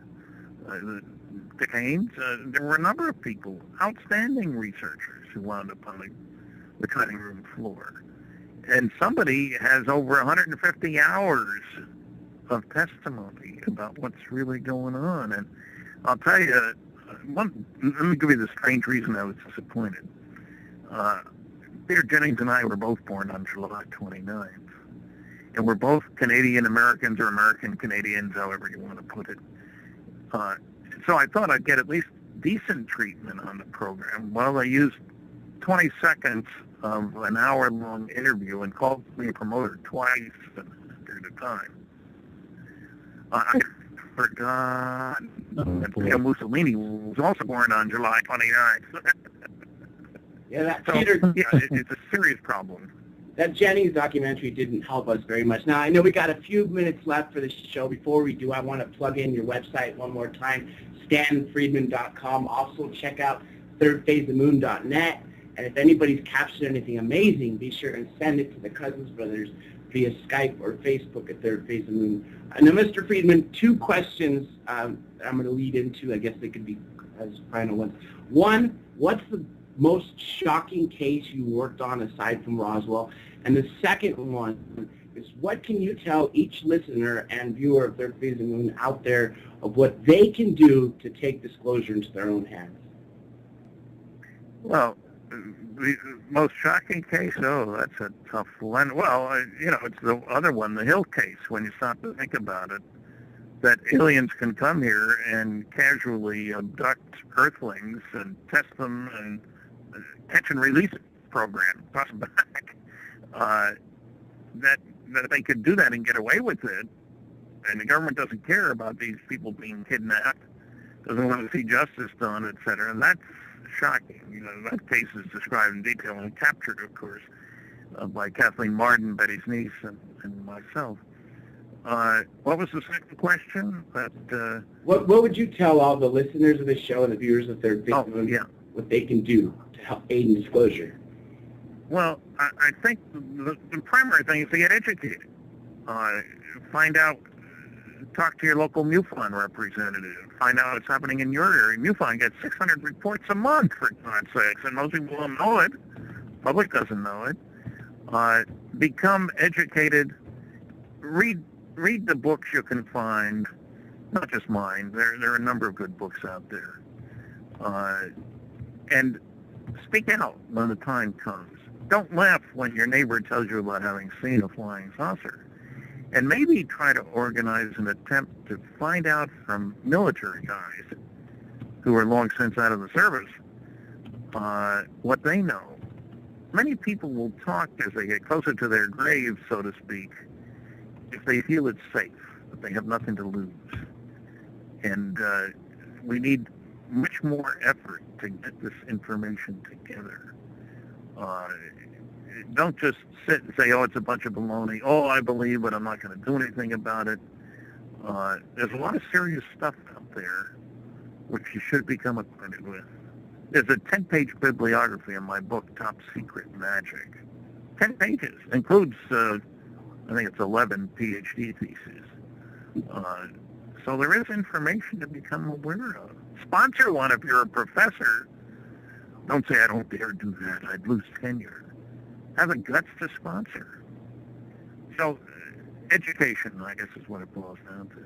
Dick Haynes? There were a number of people, outstanding researchers, who wound up on the cutting room floor. And somebody has over 150 hours of testimony about what's really going on. And I'll tell you, let me give you the strange reason I was disappointed. Peter Jennings and I were both born on July 29th. And we're both Canadian Americans, or American Canadians, however you want to put it. So I thought I'd get at least decent treatment on the program. Well, they used 20 seconds of an hour-long interview and called me a promoter twice in a period of time. I forgot that Leo Mussolini was also born on July 29th. It's a serious problem. That Jennings documentary didn't help us very much. Now, I know we got a few minutes left for the show. Before we do, I want to plug in your website one more time, stanfriedman.com. Also, check out thirdphaseofthemoon.net. And if anybody's captured anything amazing, be sure and send it to the Cousins Brothers via Skype or Facebook at Third Phase of Moon. Now, Mr. Friedman, two questions I'm going to lead into. I guess they could be as final ones. One, what's the most shocking case you worked on aside from Roswell? And the second one is, what can you tell each listener and viewer of Third Phase of Moon out there of what they can do to take disclosure into their own hands? Well, the most shocking case, that's a tough one. Well, it's the other one, the Hill case, when you stop to think about it, that aliens can come here and casually abduct Earthlings and test them and catch and release program, toss them back. That they could do that and get away with it, and the government doesn't care about these people being kidnapped, doesn't want to see justice done, etc. And that's shocking. That case is described in detail and captured, of course, by Kathleen Martin, Betty's niece, and myself. What was the second question? What would you tell all the listeners of the show and the viewers of Third Phase what they can do to help aid in disclosure? Well, I think the primary thing is to get educated. Find out, talk to your local MUFON representative. Find out what's happening in your area. MUFON gets 600 reports a month, for God's sakes, and most people don't know it. The public doesn't know it. Become educated. Read the books you can find, not just mine. There are a number of good books out there. And speak out when the time comes. Don't laugh when your neighbor tells you about having seen a flying saucer. And maybe try to organize an attempt to find out from military guys who are long since out of the service what they know. Many people will talk as they get closer to their grave, so to speak, if they feel it's safe, that they have nothing to lose. And we need much more effort to get this information together. Don't just sit and say, oh, it's a bunch of baloney. Oh, I believe, but I'm not going to do anything about it. There's a lot of serious stuff out there which you should become acquainted with. There's a 10-page bibliography in my book, Top Secret Magic. 10 pages. Includes, I think it's 11 PhD theses. So there is information to become aware of. Sponsor one if you're a professor. Don't say, I don't dare do that. I'd lose tenure. Have the guts to sponsor. So education, I guess, is what it boils down to.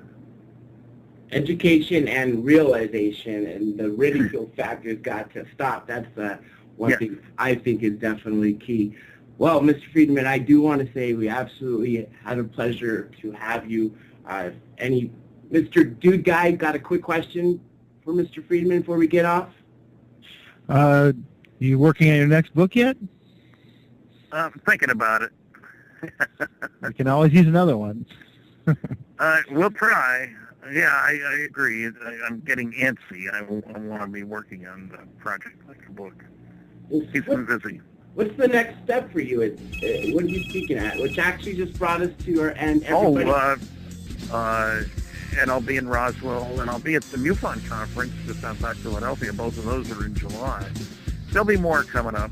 Education and realization, and the ridicule factor's got to stop. That's one thing I think is definitely key. Well, Mr. Friedman, I do want to say we absolutely had a pleasure to have you. Mr. Dude Guy, got a quick question for Mr. Friedman before we get off? You working on your next book yet? I'm thinking about it. You can always use another one. We'll try. Yeah, I agree. I'm getting antsy. I want to be working on the project like a book. Keeps me busy. What's the next step for you? What are you speaking at? Which actually just brought us to our end. Everybody... And I'll be in Roswell, and I'll be at the MUFON conference just outside Philadelphia. Both of those are in July. There'll be more coming up.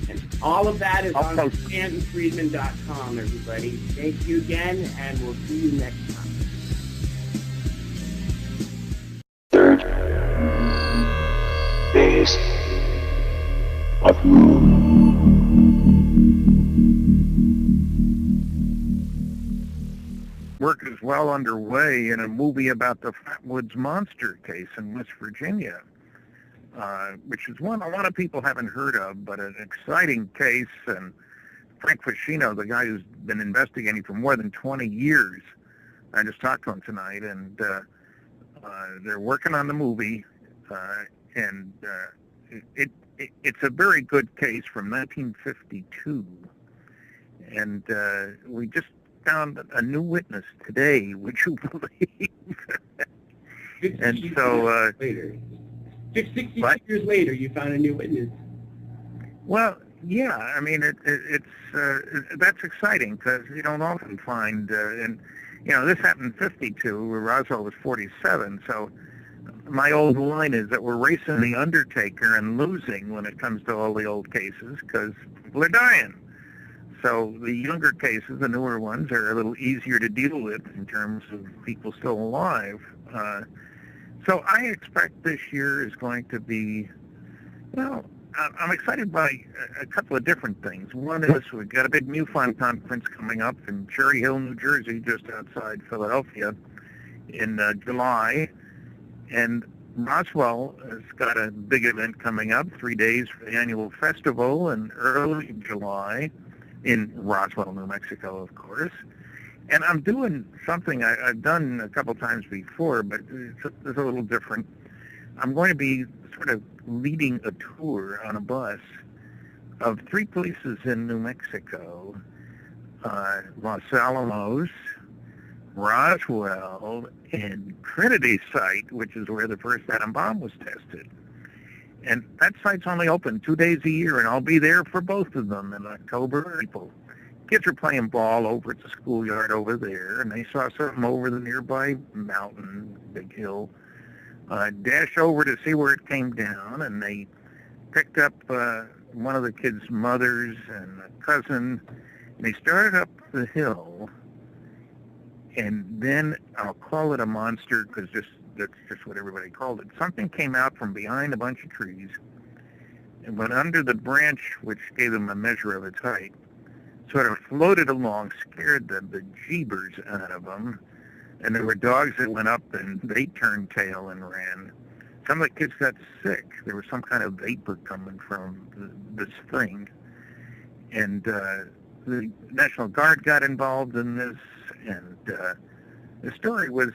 And all of that is on StantonFriedman.com, everybody. Thank you again, and we'll see you next time. Third phase of moon. Work is well underway in a movie about the Flatwoods Monster case in West Virginia, which is one a lot of people haven't heard of, but an exciting case. And Frank Fascino, the guy who's been investigating for more than 20 years, I just talked to him tonight, and they're working on the movie, and it's a very good case from 1952, and we just found a new witness today, would you believe? And so, 60 years later, you found a new witness. Well, yeah, I mean, it's that's exciting because you don't often find, and you know, this happened in 52, where Roswell was 47. So my old line is that we're racing the Undertaker and losing when it comes to all the old cases because people are dying. So the younger cases, the newer ones, are a little easier to deal with in terms of people still alive. So I expect this year is going to be, well, I'm excited by a couple of different things. One is we've got a big MUFON conference coming up in Cherry Hill, New Jersey, just outside Philadelphia, in July. And Roswell has got a big event coming up, 3 days for the annual festival in early July in Roswell, New Mexico, of course. And I'm doing something I've done a couple times before, but it's a little different. I'm going to be sort of leading a tour on a bus of 3 places in New Mexico, Los Alamos, Roswell, and Trinity Site, which is where the first atom bomb was tested. And that site's only open 2 days a year, and I'll be there for both of them in October. Kids are playing ball over at the schoolyard over there, and they saw something over the nearby mountain, big hill. Dashed over to see where it came down, and they picked up one of the kids' mothers and a cousin, and they started up the hill. And then I'll call it a monster because that's just what everybody called it. Something came out from behind a bunch of trees and went under the branch, which gave them a measure of its height, sort of floated along, scared the bejeebers out of them. And there were dogs that went up and they turned tail and ran. some of the kids got sick. There was some kind of vapor coming from this thing. And the National Guard got involved in this, and the story was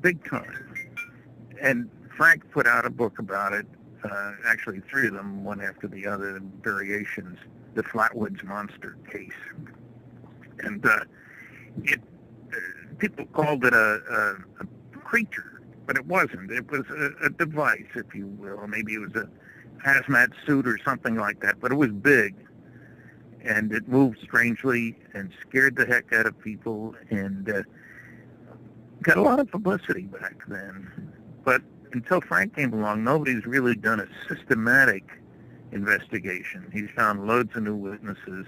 big time. And Frank put out a book about it, actually 3 of them, one after the other, variations, the Flatwoods Monster Case. And people called it a creature, but it wasn't. It was a device, if you will. Maybe it was a hazmat suit or something like that, but it was big. And it moved strangely and scared the heck out of people, and got a lot of publicity back then. But until Frank came along, nobody's really done a systematic investigation. He's found loads of new witnesses,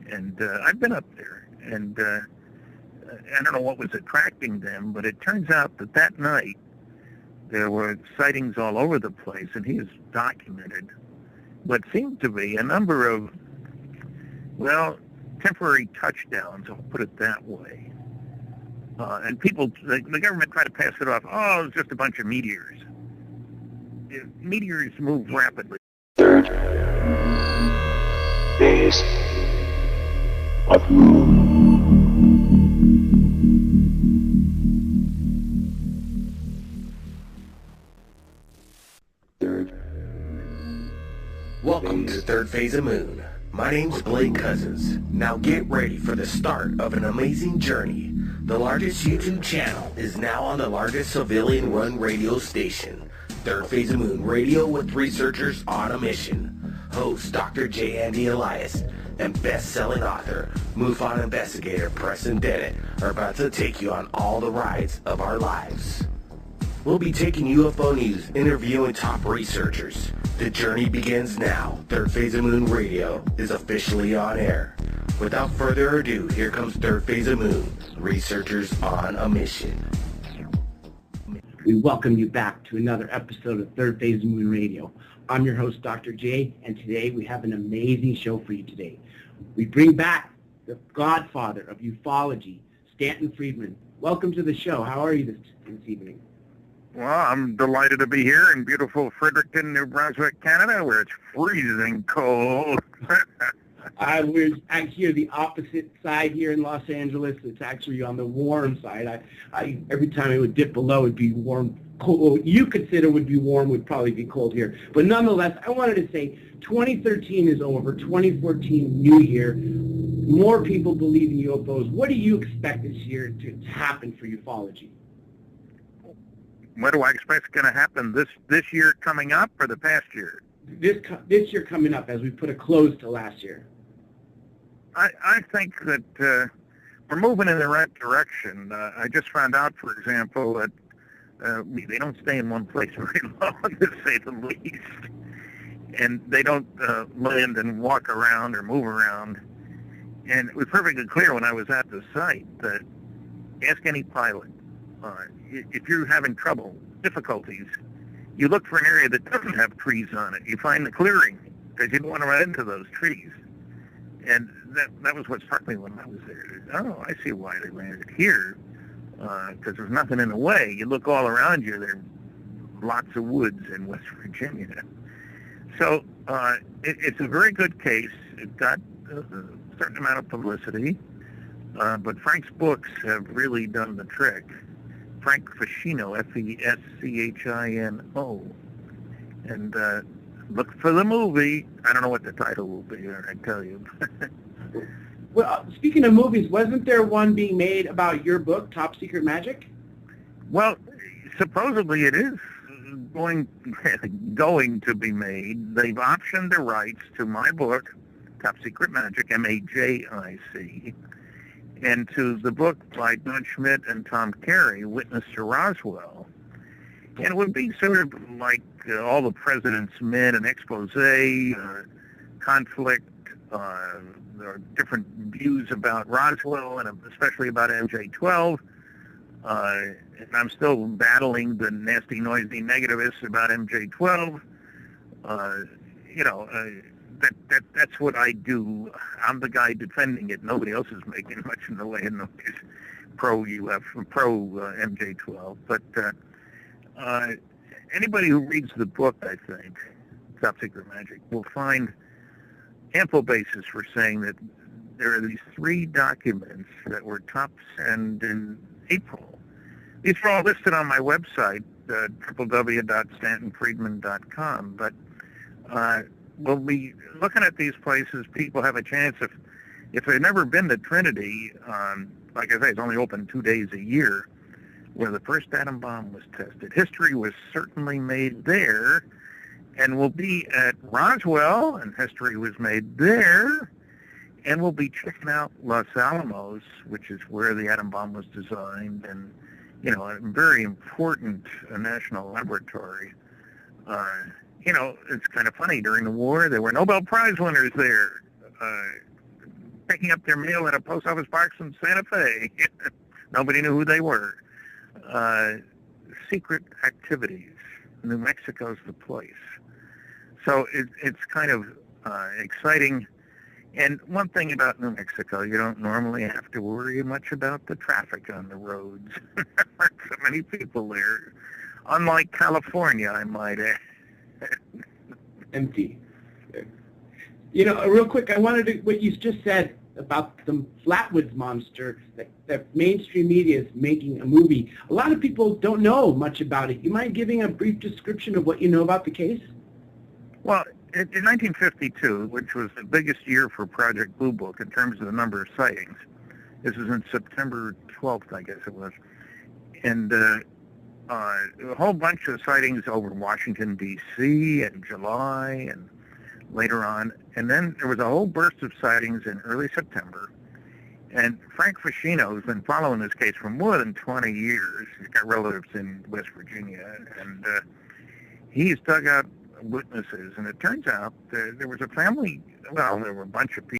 and I've been up there, and I don't know what was attracting them, but it turns out that night there were sightings all over the place, and he has documented what seemed to be a number of, well, temporary touchdowns, I'll put it that way. And people, the government tried to pass it off, oh, it's just a bunch of meteors. Meteors move rapidly. Third phase of moon. Third. Welcome to Third Phase of Moon. My name's Blake Cousins. Now get ready for the start of an amazing journey. The largest YouTube channel is now on the largest civilian-run radio station, Third Phase of Moon Radio, with researchers on a mission. Host Dr. J. Andy Elias and best-selling author, MUFON investigator Preston Dennett are about to take you on all the rides of our lives. We'll be taking UFO news, interviewing top researchers. The journey begins now. Third Phase of Moon Radio is officially on air. Without further ado, here comes Third Phase of Moon, researchers on a mission. We welcome you back to another episode of Third Phase of Moon Radio. I'm your host, Dr. J, and today we have an amazing show for you today. We bring back the godfather of ufology, Stanton Friedman. Welcome to the show. How are you this evening? Well, I'm delighted to be here in beautiful Fredericton, New Brunswick, Canada, where it's freezing cold. We're actually the opposite side here in Los Angeles. It's actually on the warm side. Every time it would dip below, it'd be warm. Cold. What you consider would be warm would probably be cold here. But nonetheless, I wanted to say 2013 is over, 2014 new year. More people believe in UFOs. What do you expect this year to happen for ufology? What do I expect is going to happen this year coming up, or the past year? This year coming up, as we put a close to last year. I think that we're moving in the right direction. I just found out, for example, that they don't stay in one place very long, to say the least. And they don't land and walk around or move around. And it was perfectly clear when I was at the site that ask any pilot, if you're having difficulties, you look for an area that doesn't have trees on it. You find the clearing, because you don't want to run into those trees. And that was what struck me when I was there. Oh, I see why they landed here, because there's nothing in the way. You look all around you, there are lots of woods in West Virginia. So it's a very good case. It got a certain amount of publicity, but Frank's books have really done the trick. Frank Feschino, Feschino. And look for the movie. I don't know what the title will be, I tell you. Well, speaking of movies, wasn't there one being made about your book, Top Secret Magic? Well, supposedly it is going to be made. They've optioned the rights to my book, Top Secret Magic, MAJIC, and to the book by Don Schmidt and Tom Carey, Witness to Roswell. And it would be sort of like All the President's Men, an expose, conflict, there are different views about Roswell and especially about MJ-12. And I'm still battling the nasty, noisy negativists about MJ-12. That's what I do. I'm the guy defending it. Nobody else is making much in the way of noise pro MJ-12. But anybody who reads the book, I think, Top Secret Magic, will find ample basis for saying that there are these 3 documents that were top sent in April. These are all listed on my website, www.stantonfriedman.com, but we'll be looking at these places. People have a chance, if they've never been to Trinity, like I say, it's only open 2 days a year, where the first atom bomb was tested. History was certainly made there, and we'll be at Roswell, and history was made there, and we'll be checking out Los Alamos, which is where the atom bomb was designed, and, you know, a very important national laboratory. You know, it's kind of funny. During the war, there were Nobel Prize winners there, picking up their mail at a post office box in Santa Fe. Nobody knew who they were. Secret activities. New Mexico's the place. So it's kind of exciting. And one thing about New Mexico, you don't normally have to worry much about the traffic on the roads. There aren't so many people there. Unlike California, I might add. Empty. You know, real quick, I wanted to, what you just said about the Flatwoods monster, that mainstream media is making a movie. A lot of people don't know much about it. You mind giving a brief description of what you know about the case? Well, in 1952, which was the biggest year for Project Blue Book in terms of the number of sightings, this was in September 12th, I guess it was, and a whole bunch of sightings over Washington, D.C. in July and later on. And then there was a whole burst of sightings in early September. And Frank Ficino, who's been following this case for more than 20 years, he's got relatives in West Virginia, and he's dug out witnesses. And it turns out there was a family, well, there were a bunch of people